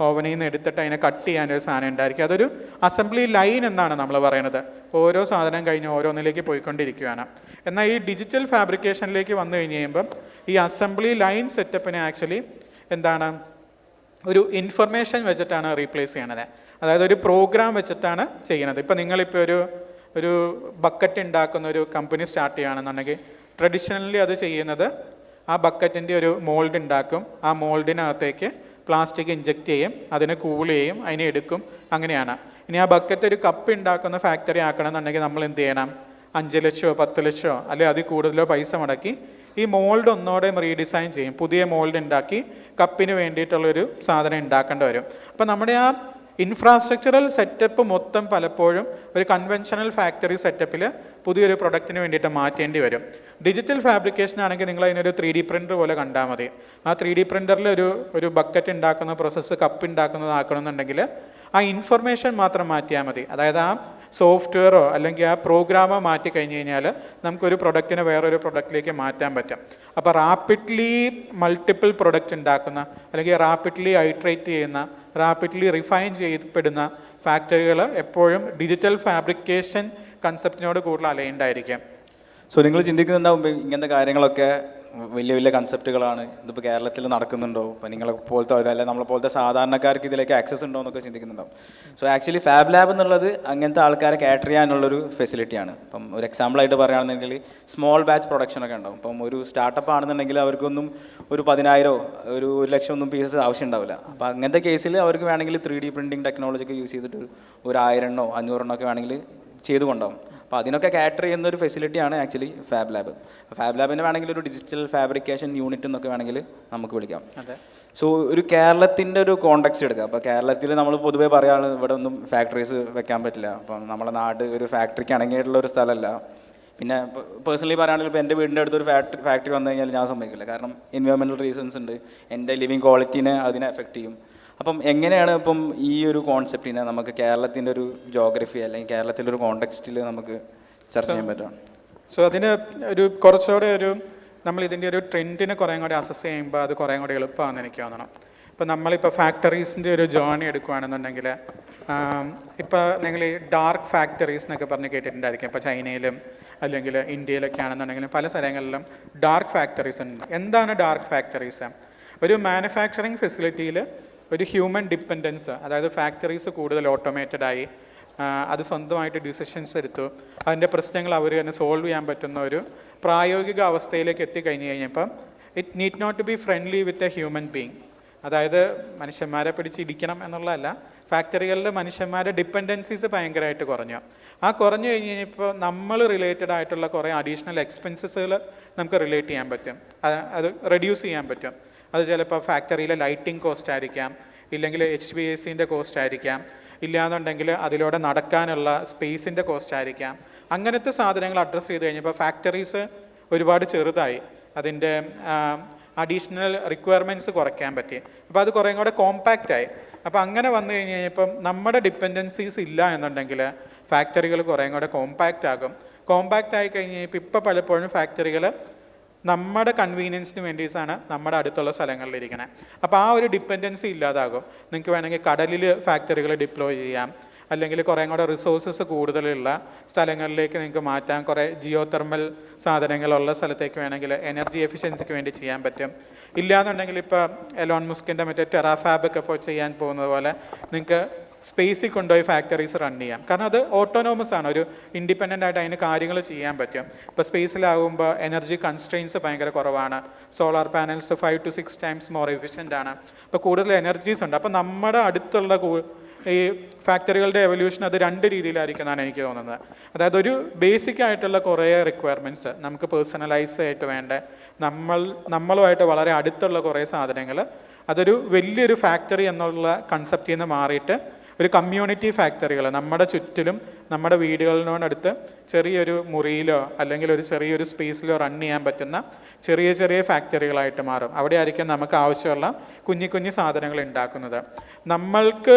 ഓവനിൽ നിന്ന് എടുത്തിട്ട് അതിനെ കട്ട് ചെയ്യാനൊരു സാധനം ഉണ്ടായിരിക്കും. അതൊരു അസംബ്ലി ലൈൻ എന്നാണ് നമ്മൾ പറയുന്നത്. ഓരോ സാധനം കഴിഞ്ഞ് ഓരോന്നിലേക്ക് പോയിക്കൊണ്ടിരിക്കുകയാണ്. എന്നാൽ ഈ ഡിജിറ്റൽ ഫാബ്രിക്കേഷനിലേക്ക് വന്നു കഴിഞ്ഞ് കഴിയുമ്പം ഈ അസംബ്ലി ലൈൻ സെറ്റപ്പിനെ ആക്ച്വലി ഒരു ഇൻഫർമേഷൻ വെച്ചിട്ടാണ് റീപ്ലേസ് ചെയ്യണത്. അതായത് ഒരു പ്രോഗ്രാം വെച്ചിട്ടാണ് ചെയ്യുന്നത്. ഇപ്പോൾ നിങ്ങളിപ്പോൾ ഒരു ബക്കറ്റ് ഉണ്ടാക്കുന്ന ഒരു കമ്പനി സ്റ്റാർട്ട് ചെയ്യുകയാണെന്നുണ്ടെങ്കിൽ ട്രഡീഷണലി അത് ചെയ്യുന്നത് ആ ബക്കറ്റിൻ്റെ ഒരു മോൾഡ് ഉണ്ടാക്കും, ആ മോൾഡിനകത്തേക്ക് പ്ലാസ്റ്റിക് ഇഞ്ചെക്റ്റ് ചെയ്യും, അതിനെ കൂൾ ചെയ്യും, അതിനെ എടുക്കും, അങ്ങനെയാണ്. ഇനി ആ ബക്കറ്റ് ഒരു കപ്പ് ഉണ്ടാക്കുന്ന ഫാക്ടറി ആക്കണമെന്നുണ്ടെങ്കിൽ നമ്മൾ എന്ത് ചെയ്യണം? 5 ലക്ഷമോ 10 ലക്ഷമോ അല്ലെങ്കിൽ അതിൽ കൂടുതലോ പൈസ മുടക്കി ഈ മോൾഡ് ഒന്നോടെ റീഡിസൈൻ ചെയ്യും, പുതിയ മോൾഡ് ഉണ്ടാക്കി കപ്പിന് വേണ്ടിയിട്ടുള്ളൊരു സാധനം ഉണ്ടാക്കേണ്ടി വരും. അപ്പോൾ നമ്മുടെ ആ ഇൻഫ്രാസ്ട്രക്ചറൽ സെറ്റപ്പ് മൊത്തം പലപ്പോഴും ഒരു കൺവെൻഷണൽ ഫാക്ടറി സെറ്റപ്പിൽ പുതിയൊരു പ്രൊഡക്റ്റിന് വേണ്ടിയിട്ട് മാറ്റേണ്ടി വരും. ഡിജിറ്റൽ ഫാബ്രിക്കേഷൻ ആണെങ്കിൽ നിങ്ങൾ അതിനൊരു 3D പ്രിൻ്റർ പോലെ കണ്ടാൽ മതി. ആ 3D പ്രിൻ്ററിൽ ഒരു ബക്കറ്റ് ഉണ്ടാക്കുന്ന പ്രോസസ്സ് കപ്പ് ഉണ്ടാക്കുന്നതാക്കണമെന്നുണ്ടെങ്കിൽ ആ ഇൻഫർമേഷൻ മാത്രം മാറ്റിയാൽ മതി. അതായത് ആ സോഫ്റ്റ്വെയറോ അല്ലെങ്കിൽ ആ പ്രോഗ്രാമോ മാറ്റി കഴിഞ്ഞ് കഴിഞ്ഞാൽ നമുക്കൊരു പ്രൊഡക്റ്റിനെ വേറൊരു പ്രൊഡക്റ്റിലേക്ക് മാറ്റാൻ പറ്റും. അപ്പോൾ റാപ്പിഡ്ലി മൾട്ടിപ്പിൾ പ്രൊഡക്റ്റ് ഉണ്ടാക്കുന്ന അല്ലെങ്കിൽ റാപ്പിഡ്ലി ഐട്രേറ്റ് ചെയ്യുന്ന, റാപ്പിഡ്ലി റിഫൈൻ ചെയ്യപ്പെടുന്ന ഫാക്ടറികൾ എപ്പോഴും ഡിജിറ്റൽ ഫാബ്രിക്കേഷൻ കൺസെപ്റ്റിനോട് കൂടുതൽ അലൈൻഡ് ആയിരിക്കും. സോ നിങ്ങൾ ചിന്തിക്കുന്നുണ്ടാവും ഇങ്ങനത്തെ കാര്യങ്ങളൊക്കെ വലിയ വലിയ കൺസെപ്റ്റുകളാണ്, ഇതിപ്പോൾ കേരളത്തിൽ നടക്കുന്നുണ്ടോ, ഇപ്പോൾ നിങ്ങളെ പോലത്തെ അല്ലെങ്കിൽ നമ്മളെ പോലത്തെ സാധാരണക്കാർക്ക് ഇതിലേക്ക് ആക്സസ് ഉണ്ടോ എന്നൊക്കെ ചിന്തിക്കുന്നുണ്ടാവും. സോ ആക്ച്വലി ഫാബ് ലാബ് എന്നുള്ളത് അങ്ങനത്തെ ആൾക്കാരെ കാറ്റർ ചെയ്യാനുള്ളൊരു ഫെസിലിറ്റിയാണ്. ഇപ്പം ഒരു എക്സാമ്പിളായിട്ട് പറയുകയാണെന്നുണ്ടെങ്കിൽ സ്മോൾ ബാച്ച് പ്രൊഡക്ഷനൊക്കെ ഉണ്ടാവും. ഇപ്പം ഒരു സ്റ്റാർട്ടപ്പ് ആണെന്നുണ്ടെങ്കിൽ അവർക്കൊന്നും ഒരു 10,000 ഒരു 1,00,000 ഒന്നും പീസസ് ആവശ്യം ഉണ്ടാവില്ല. അപ്പോൾ അങ്ങനത്തെ കേസിൽ അവർക്ക് വേണമെങ്കിൽ 3D പ്രിൻറ്റിംഗ് ടെക്നോളജി ഒക്കെ യൂസ് ചെയ്തിട്ട് ഒരു 1000 500 ഒക്കെ വേണമെങ്കിൽ ചെയ്തുകൊണ്ടാവും. അപ്പോൾ അതിനൊക്കെ കാറ്റർ ചെയ്യുന്ന ഒരു ഫെസിലിറ്റിയാണ് ആക്ച്വലി ഫാബ് ലാബ്. ഫാബ് ലാബിന് വേണമെങ്കിൽ ഒരു ഡിജിറ്റൽ ഫാബ്രിക്കേഷൻ യൂണിറ്റ് എന്നൊക്കെ വേണമെങ്കിൽ നമുക്ക് വിളിക്കാം. സോ ഒരു കേരളത്തിൻ്റെ ഒരു കോണ്ടെക്സ്റ്റ് എടുക്കുക. അപ്പോൾ കേരളത്തിൽ നമ്മൾ പൊതുവേ പറയുകയാണ് ഇവിടെ ഒന്നും ഫാക്ടറീസ് വെക്കാൻ പറ്റില്ല, അപ്പം നമ്മളെ നാട് ഒരു ഫാക്ടറിക്ക് അടങ്ങിയിട്ടുള്ള ഒരു സ്ഥലമല്ല. പിന്നെ പേഴ്സണലി പറയുകയാണെങ്കിൽ ഇപ്പോൾ എൻ്റെ വീടിൻ്റെ അടുത്തൊരു ഫാക്ടറി വന്നു കഴിഞ്ഞാൽ ഞാൻ സമ്മതിക്കില്ല. കാരണം എൻവയോൺമെൻറ്റൽ റീസൺസ് ഉണ്ട്, എൻ്റെ ലിവിങ് ക്വാളിറ്റീനെ അതിനെ എഫക്റ്റ് ചെയ്യും. അപ്പം എങ്ങനെയാണ് ഇപ്പം ഈ ഒരു കോൺസെപ്റ്റിനെ നമുക്ക് കേരളത്തിൻ്റെ ഒരു ജോഗ്രഫി അല്ലെങ്കിൽ കേരളത്തിൻ്റെ ഒരു കോണ്ടെക്സ്റ്റിൽ നമുക്ക് ചർച്ച ചെയ്യാൻ പറ്റും? സോ അതിന് കുറച്ചുകൂടെ നമ്മൾ ഇതിൻ്റെ ഒരു ട്രെൻഡിനെ കുറേ കൂടി അസസ് ചെയ്യുമ്പോൾ അത് കുറേ കൂടി എളുപ്പമാണെന്ന് എനിക്ക് തോന്നണം. ഇപ്പോൾ നമ്മളിപ്പോൾ ഫാക്ടറീസിൻ്റെ ഒരു ജേർണി എടുക്കുകയാണെന്നുണ്ടെങ്കിൽ ഇപ്പോൾ നിങ്ങൾ ഈ ഡാർക്ക് ഫാക്ടറീസ് എന്നൊക്കെ പറഞ്ഞ് കേട്ടിട്ടുണ്ടായിരിക്കും. ഇപ്പോൾ ചൈനയിലും അല്ലെങ്കിൽ ഇന്ത്യയിലൊക്കെ ആണെന്നുണ്ടെങ്കിലും പല സ്ഥലങ്ങളിലും ഡാർക്ക് ഫാക്ടറീസ് ഉണ്ട്. എന്താണ് ഡാർക്ക് ഫാക്ടറീസ്? ഒരു മാനുഫാക്ചറിങ് ഫെസിലിറ്റിയിൽ ഒരു ഹ്യൂമൻ ഡിപ്പെൻഡൻസ്, അതായത് ഫാക്ടറീസ് കൂടുതൽ ഓട്ടോമേറ്റഡായി അത് സ്വന്തമായിട്ട് ഡിസിഷൻസ് എടുത്തു അതിൻ്റെ പ്രശ്നങ്ങൾ അവർ തന്നെ സോൾവ് ചെയ്യാൻ പറ്റുന്ന ഒരു പ്രായോഗിക അവസ്ഥയിലേക്ക് എത്തിക്കഴിഞ്ഞ് കഴിഞ്ഞപ്പം it need not to be friendly with a human being. അതായത് മനുഷ്യന്മാരെ പിടിച്ച് ഇടിക്കണം എന്നുള്ളതല്ല, ഫാക്ടറികളിൽ മനുഷ്യന്മാരുടെ ഡിപ്പെൻഡൻസീസ് ഭയങ്കരമായിട്ട് കുറഞ്ഞു. ആ കുറഞ്ഞു കഴിഞ്ഞ് കഴിഞ്ഞപ്പോൾ നമ്മൾ റിലേറ്റഡ് ആയിട്ടുള്ള കുറേ അഡീഷണൽ എക്സ്പെൻസസുകൾ നമുക്ക് റിലേറ്റ് ചെയ്യാൻ പറ്റും, അത് റെഡ്യൂസ് ചെയ്യാൻ പറ്റും. അത് ചിലപ്പോൾ ഫാക്ടറിയിലെ ലൈറ്റിംഗ് കോസ്റ്റ് ആയിരിക്കാം, ഇല്ലെങ്കിൽ HVACൻ്റെ കോസ്റ്റ് ആയിരിക്കാം, ഇല്ലാന്നുണ്ടെങ്കിൽ അതിലൂടെ നടക്കാനുള്ള സ്പേസിൻ്റെ കോസ്റ്റ് ആയിരിക്കാം. അങ്ങനത്തെ സാധനങ്ങൾ അഡ്രസ്സ് ചെയ്ത് കഴിഞ്ഞപ്പോൾ ഫാക്ടറീസ് ഒരുപാട് ചെറുതായി, അതിൻ്റെ അഡീഷണൽ റിക്വയർമെൻറ്റ്സ് കുറയ്ക്കാൻ പറ്റി. അപ്പോൾ അത് കുറേ കൂടെ കോമ്പാക്റ്റായി. അപ്പോൾ അങ്ങനെ വന്നു കഴിഞ്ഞ് കഴിഞ്ഞപ്പം നമ്മുടെ ഡിപ്പെൻഡൻസീസ് ഇല്ല എന്നുണ്ടെങ്കിൽ ഫാക്ടറികൾ കുറേ കൂടെ കോമ്പാക്റ്റ് ആകും. കോമ്പാക്റ്റ് ആയി കഴിഞ്ഞ് കഴിഞ്ഞപ്പോൾ ഇപ്പോൾ പലപ്പോഴും ഫാക്ടറികൾ നമ്മുടെ കൺവീനിയൻസിന് വേണ്ടിയിട്ടാണ് നമ്മുടെ അടുത്തുള്ള സ്ഥലങ്ങളിലിരിക്കണേ. അപ്പോൾ ആ ഒരു ഡിപ്പെൻഡൻസി ഇല്ലാതാകും. നിങ്ങൾക്ക് വേണമെങ്കിൽ കടലിൽ ഫാക്ടറികൾ ഡിപ്ലോയ് ചെയ്യാം, അല്ലെങ്കിൽ കുറേ കൂടെ റിസോഴ്സസ് കൂടുതലുള്ള സ്ഥലങ്ങളിലേക്ക് നിങ്ങൾക്ക് മാറ്റാം. കുറേ ജിയോ തെർമൽ സാധനങ്ങളുള്ള സ്ഥലത്തേക്ക് വേണമെങ്കിൽ എനർജി എഫിഷ്യൻസിക്ക് വേണ്ടി ചെയ്യാൻ പറ്റും. ഇല്ലയെന്നുണ്ടെങ്കിൽ ഇപ്പോൾ എലോൺ മുസ്കിൻ്റെ മറ്റേ ടെറാഫാബൊക്കെ ഇപ്പോൾ ചെയ്യാൻ പോകുന്നത് പോലെ നിങ്ങൾക്ക് സ്പേസിൽ കൊണ്ടുപോയി ഫാക്ടറീസ് റൺ ചെയ്യാം. കാരണം അത് ഓട്ടോണോമസ് ആണ്, ഒരു ഇൻഡിപെൻഡൻ്റ് ആയിട്ട് അതിന് കാര്യങ്ങൾ ചെയ്യാൻ പറ്റും. ഇപ്പോൾ സ്പേസിലാകുമ്പോൾ എനർജി കൺസ്ട്രെയിൻസ് ഭയങ്കര കുറവാണ്. Solar panels 5 to 6 times more efficient ആണ്. അപ്പോൾ കൂടുതൽ എനർജീസ് ഉണ്ട്. അപ്പോൾ നമ്മുടെ അടുത്തുള്ള ഈ ഫാക്ടറികളുടെ എവല്യൂഷൻ അത് രണ്ട് രീതിയിലായിരിക്കും എന്നാണ് എനിക്ക് തോന്നുന്നത്. അതായത് ഒരു ബേസിക് ആയിട്ടുള്ള കുറേ റിക്വയർമെൻറ്റ്സ് നമുക്ക് പേഴ്സണലൈസ് ആയിട്ട് വേണ്ട, നമ്മളുമായിട്ട് വളരെ അടുത്തുള്ള കുറേ സാധനങ്ങൾ അതൊരു വലിയൊരു ഫാക്ടറി എന്നുള്ള കൺസെപ്റ്റിൽ നിന്ന് മാറിയിട്ട് ഒരു കമ്മ്യൂണിറ്റി ഫാക്ടറികൾ നമ്മുടെ ചുറ്റിലും നമ്മുടെ വീടുകളിനോടടുത്ത് ചെറിയൊരു മുറിയിലോ അല്ലെങ്കിൽ ഒരു ചെറിയൊരു സ്പേസിലോ റൺ ചെയ്യാൻ പറ്റുന്ന ചെറിയ ചെറിയ ഫാക്ടറികളായിട്ട് മാറും. അവിടെ ആയിരിക്കും നമുക്ക് ആവശ്യമുള്ള കുഞ്ഞു കുഞ്ഞു സാധനങ്ങൾ ഉണ്ടാക്കുന്നത്. നമ്മൾക്ക്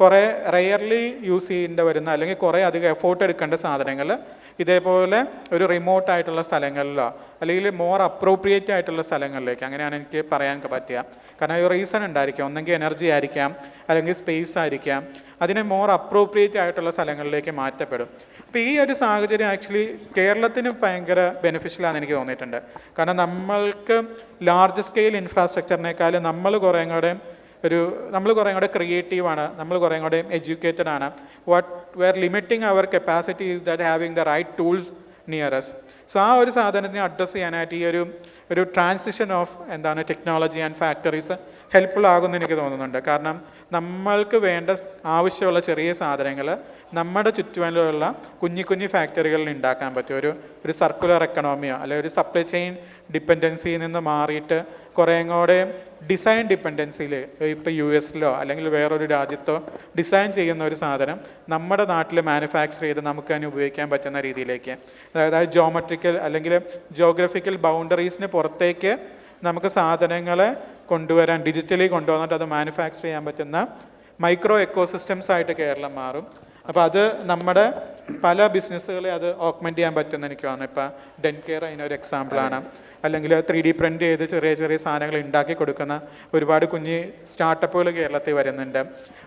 കുറേ റെയർലി യൂസ് ചെയ്യേണ്ട വരുന്ന അല്ലെങ്കിൽ കുറേ അധികം എഫോർട്ട് എടുക്കേണ്ട സാധനങ്ങൾ ഇതേപോലെ ഒരു റിമോട്ടായിട്ടുള്ള സ്ഥലങ്ങളിലോ അല്ലെങ്കിൽ മോർ അപ്രോപ്രിയേറ്റ് ആയിട്ടുള്ള സ്ഥലങ്ങളിലേക്ക്, അങ്ങനെയാണ് എനിക്ക് പറയാൻ പറ്റുക. കാരണം ഒരു റീസൺ ഉണ്ടായിരിക്കും, ഒന്നെങ്കിൽ എനർജി ആയിരിക്കാം അല്ലെങ്കിൽ സ്പേസ് ആയിരിക്കാം, അതിനെ മോർ അപ്രോപ്രിയേറ്റ് ആയിട്ടുള്ള സ്ഥലങ്ങളിലേക്ക് മാറ്റപ്പെടും. അപ്പോൾ ഈ ഒരു സാഹചര്യം ആക്ച്വലി കേരളത്തിന് ഭയങ്കര ബെനിഫിഷ്യലാണെന്ന് എനിക്ക് തോന്നിയിട്ടുണ്ട്. കാരണം നമ്മൾക്ക് ലാർജ് സ്കെയിൽ ഇൻഫ്രാസ്ട്രക്ചറിനേക്കാളും നമ്മൾ കുറേ കൂടെ ക്രിയേറ്റീവാണ്, നമ്മൾ കുറേ കൂടെ എഡ്യൂക്കേറ്റഡ് ആണ്. What we are limiting our capacity is that having the right tools near us. So ആ ഒരു സാധനത്തിനെ അഡ്രസ്സ് ചെയ്യാനായിട്ട് ഈ ഒരു transition of technology and factories helpful ആകുമെന്ന് എനിക്ക് തോന്നുന്നുണ്ട്. കാരണം നമ്മൾക്ക് വേണ്ട ആവശ്യമുള്ള ചെറിയ സാധനങ്ങൾ നമ്മുടെ ചുറ്റുപാടിലുള്ള കുഞ്ഞു ഫാക്ടറികളിൽ ഉണ്ടാക്കാൻ പറ്റും. ഒരു സർക്കുലർ എക്കണോമിയോ അല്ലെങ്കിൽ ഒരു സപ്ലൈ ചെയിൻ ഡിപ്പെൻഡൻസിയിൽ നിന്ന് മാറിയിട്ട് കുറേ കൂടെ ഡിസൈൻ ഡിപ്പെൻഡൻസിയിൽ, ഇപ്പോൾ US-ലോ അല്ലെങ്കിൽ വേറൊരു രാജ്യത്തോ ഡിസൈൻ ചെയ്യുന്ന ഒരു സാധനം നമ്മുടെ നാട്ടിൽ മാനുഫാക്ചർ ചെയ്ത് നമുക്ക് തന്നെ ഉപയോഗിക്കാൻ പറ്റുന്ന രീതിയിലേക്ക്, അതായത് ജോമെട്രിക്കൽ അല്ലെങ്കിൽ ജോഗ്രഫിക്കൽ ബൗണ്ടറീസിന് പുറത്തേക്ക് നമുക്ക് സാധനങ്ങളെ കൊണ്ടുവരാൻ, ഡിജിറ്റലി കൊണ്ടുവന്നിട്ട് അത് മാനുഫാക്ചർ ചെയ്യാൻ പറ്റുന്ന മൈക്രോ എക്കോസിസ്റ്റംസ് ആയിട്ട് കേരളം മാറും. അപ്പോൾ അത് നമ്മുടെ പല ബിസിനസ്സുകളെ അത് ഓഗ്മെൻറ്റ് ചെയ്യാൻ പറ്റുമെന്ന് എനിക്ക് തോന്നുന്നു. ഇപ്പോൾ ഡെൻകെയർ അതിനൊരു എക്സാമ്പിളാണ്. അല്ലെങ്കിൽ 3D പ്രിൻ്റ് ചെയ്ത് ചെറിയ ചെറിയ സാധനങ്ങൾ ഉണ്ടാക്കി കൊടുക്കുന്ന ഒരുപാട് കുഞ്ഞ് സ്റ്റാർട്ടപ്പുകൾ കേരളത്തിൽ വരുന്നുണ്ട്.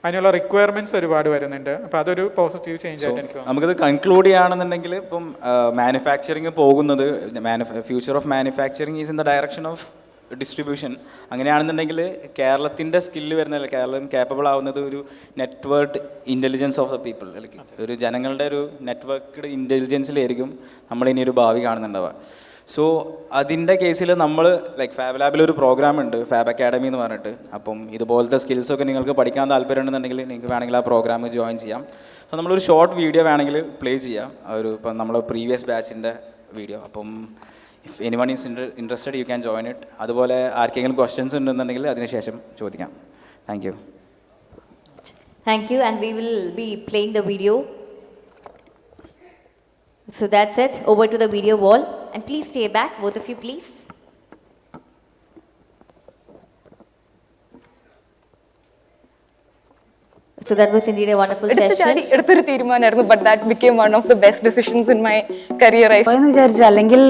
അതിനുള്ള റിക്വയർമെൻറ്റ്സ് ഒരുപാട് വരുന്നുണ്ട്. അപ്പോൾ അതൊരു പോസിറ്റീവ് ചേഞ്ച് ആയിട്ട് എനിക്ക് തോന്നുന്നു. നമുക്കിത് കൺക്ലൂഡ് ചെയ്യുകയാണെന്നുണ്ടെങ്കിൽ ഇപ്പം മാനുഫാക്ചറിങ് പോകുന്നത്, future of manufacturing is in the direction of distribution. അങ്ങനെയാണെന്നുണ്ടെങ്കിൽ കേരളത്തിൻ്റെ സ്കില്ല് വരുന്നില്ല, കേരളം കേപ്പബിൾ ആവുന്നത് ഒരു network intelligence of the people, അല്ലെങ്കിൽ ഒരു ജനങ്ങളുടെ ഒരു നെറ്റ്വർക്ക്ഡ് ഇൻ്റലിജൻസിലായിരിക്കും നമ്മളിനി ഒരു ഭാവി കാണുന്നുണ്ടാവുക. സോ അതിൻ്റെ കേസിൽ നമ്മൾ ഫാബ് ലാബിൽ ഒരു പ്രോഗ്രാം ഉണ്ട്, ഫാബ് അക്കാഡമി എന്ന് പറഞ്ഞിട്ട്. അപ്പം ഇതുപോലത്തെ സ്കിൽസൊക്കെ നിങ്ങൾക്ക് പഠിക്കാൻ താല്പര്യമുണ്ടെന്നുണ്ടെങ്കിൽ നിങ്ങൾക്ക് വേണമെങ്കിൽ ആ പ്രോഗ്രാം ജോയിൻ ചെയ്യാം. സോ നമ്മളൊരു ഷോർട്ട് വീഡിയോ വേണമെങ്കിൽ പ്ലേ ചെയ്യാം, ഇപ്പം നമ്മൾ പ്രീവിയസ് ബാച്ചിൻ്റെ വീഡിയോ. അപ്പം if anyone is interested you can join it. അതുപോലെ ആർക്കെങ്കിലും ക്വസ്റ്റ്യൻസ് ഉണ്ടെന്നുണ്ടെങ്കിൽ അതിനുശേഷം ചോദിക്കാം. Thank you. Thank you, and we will be playing the video. So that's it. Over to the video wall, and please stay back, both of you, please. So that was indeed a wonderful session. എടുത്തൊരു തീരുമാനമായിരുന്നു, but that became one of the best decisions in my career. എന്ന് വിചാരിച്ചു, അല്ലെങ്കിൽ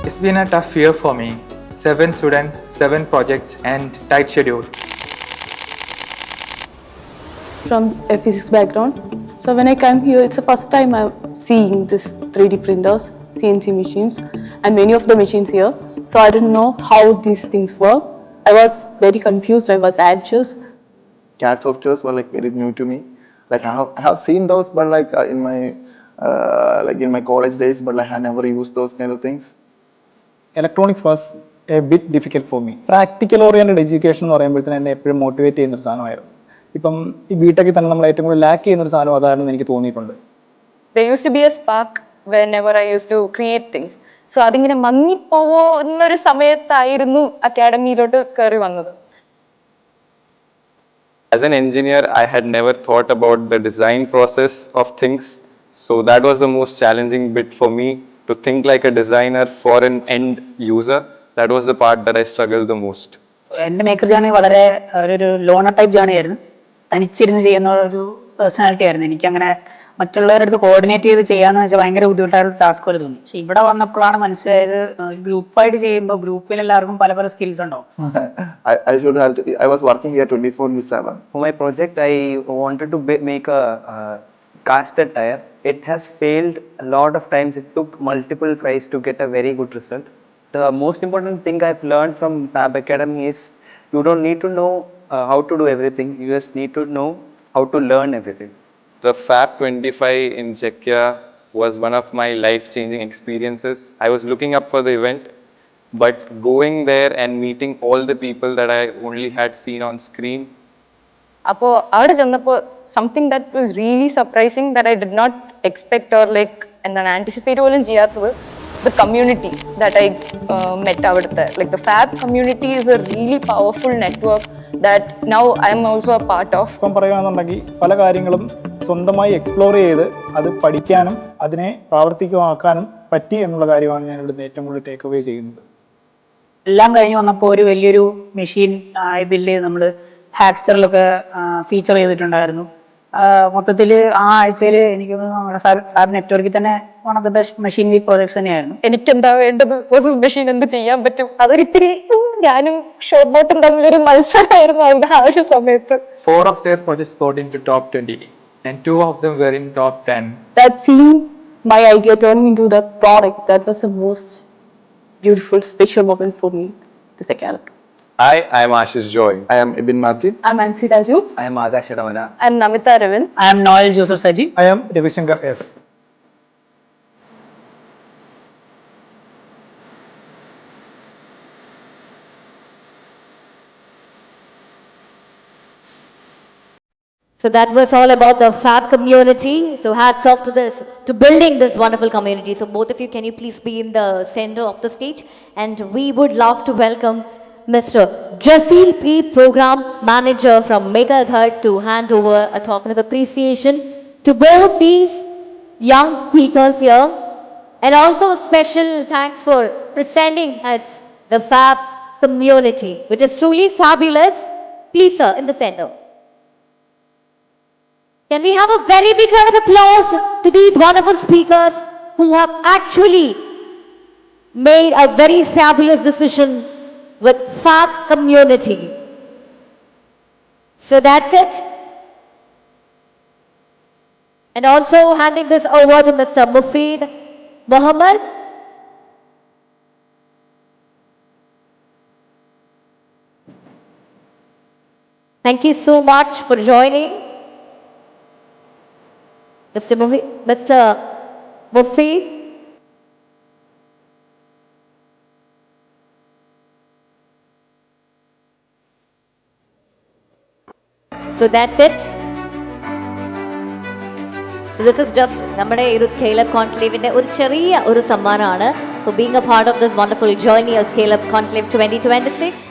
It's been a tough year for me. 7 students, 7 projects, and tight schedule. From a physics background. So when I came here, it's the first time I'm seeing this 3D printers, CNC machines, and many of the machines here. So I didn't know how these things work. I was very confused, I was anxious. CAD softwares were very new to me. I have seen those, but in my college days, but I had never used those kind of things. Electronics was A bit difficult for me. Practical oriented education എന്ന് പറയുമ്പോഴത്തേന് എന്നെ എപ്പോഴും motivate ചെയ്യുന്നൊരു സാധനമായിരുന്നു. ഇപ്പം ഈ ബിടെക്കിൽ തന്നെ നമ്മൾ ഏറ്റവും കൂടുതൽ ലാക്ക് ചെയ്യുന്നൊരു സാധനം അതാണെന്ന് എനിക്ക് തോന്നിയിട്ടുണ്ട്. There used to be a spark whenever I used to create things. So അതിങ്ങനെ മങ്ങിപ്പോവോ എന്നൊരു സമയത്തായിരുന്നു അക്കാഡമിയിലോട്ട് കയറി വന്നത്. As an engineer, I had never thought about the design process of things. So that was the most challenging bit for me, to think like a designer for an end user. That was the part that I struggled the most. എൻ്റെ maker journey വളരെ ഒരു loner type journey ആയിരുന്നു. തനിച്ചിരുന്ന് ചെയ്യുന്ന ഒരു personality ആയിരുന്നു. എനിക്കങ്ങനെ മറ്റുള്ളവരുടെ അടുത്ത് കോർഡിനേറ്റ് ചെയ്ത് ചെയ്യാന്ന് വെച്ചാൽ ഭയങ്കര ബുദ്ധിമുട്ടായ ടാസ്ക് പോലെ തോന്നി. പക്ഷെ ഇവിടെ വന്നപ്പോഴാണ് മനസ്സിലായത് ഗ്രൂപ്പായിട്ട് ചെയ്യുമ്പോൾ ഗ്രൂപ്പിൽ എല്ലാവർക്കും പല പല സ്കിൽസ് ഉണ്ടാവും. I was working here 24/7. For my project, I wanted to make a caster tire. It has failed a lot of times. It took multiple tries to get a very good result. The most important thing I've learned from Fab Academy is you don't need to know how to do everything. You just need to know how to learn everything. The Fab 25 in Czechia was one of my life-changing experiences. I was looking up for the event, but going there and meeting all the people that I only had seen on screen. അപ്പോൾ അവിടെ ചെന്നപ്പോൾ something that was really surprising that I did not expect or like എന്താണ് anticipate പോലും ചെയ്യാത്തത്, the community that I met അവിടുത്തെ. Like the Fab community is a really powerful network that now I am also a part of. ഇപ്പം പറയുകയാണെന്നുണ്ടെങ്കിൽ പല കാര്യങ്ങളും സ്വന്തമായി explore ചെയ്ത് അത് പഠിക്കാനും അതിനെ പ്രാവർത്തികമാക്കാനും പറ്റി എന്നുള്ള കാര്യമാണ് ഞാൻ ഇവിടുന്ന് ഏറ്റവും കൂടുതൽ ടേക്ക് അവേ ചെയ്യുന്നത്. എല്ലാം കഴിഞ്ഞ് വന്നപ്പോൾ ഒരു വലിയൊരു മെഷീൻ ബില്ല് ചെയ്ത് നമ്മൾ ഹാക്സ്റ്ററിലൊക്കെ ഫീച്ചർ ചെയ്തിട്ടുണ്ടായിരുന്നു. മൊത്തത്തിൽ ആ ആഴ്ചയിൽ എനിക്ക് നമ്മുടെ ഫാബ് നെറ്റ്വർക്കിൽ തന്നെ one of the best machine week projects തന്നെയായിരുന്നു. എനിക്ക് എന്താ വേണ്ടത്, ഒരു മെഷീൻ എന്ത് ചെയ്യാൻ പറ്റും, അതൊരിത്തിരി ഞാനും ഷോർട്ട് ബോട്ടും തമ്മിലൊരു മത്സരമായിരുന്നു അതിന്റെ ആ ഒരു സമയത്ത്. 4 of their projects got into top 20 and 2 of them were in top 10. That seeing my idea turning into the product, that was the most beautiful, special moment for me this academy. Hi, I am Ashish Joy. I am Ibn Martin. I'm Ansi Raju. I am Adarsh Ramana. I'm Namita Arvind. I am Noel Joseph Saji. I am Ravishankar S. So that was all about the Fab community. So hats off to this, to building this wonderful community. So both of you, can you please be in the center of the stage? And we would love to welcome Mr. Jasil P, Program Manager from Megaghar, to hand over a token of appreciation to both these young speakers here. And also a special thanks for presenting as the Fab community, which is truly fabulous. Please, sir, in the center. Can we have a very big round of applause to these wonderful speakers who have actually made a very fabulous decision with Fab community. So that's it. And also handing this over to Mr. Mufid Muhammad. Thank you so much for joining. Mr. Mufid. So that's it. So this is just നമ്മുടെ ഒരു scale up കോൺക്ലേവിന്റെ ഒരു ചെറിയ ഒരു സമ്മാനമാണ് for being a part of this wonderful journey of Scale Up Conclave 2026.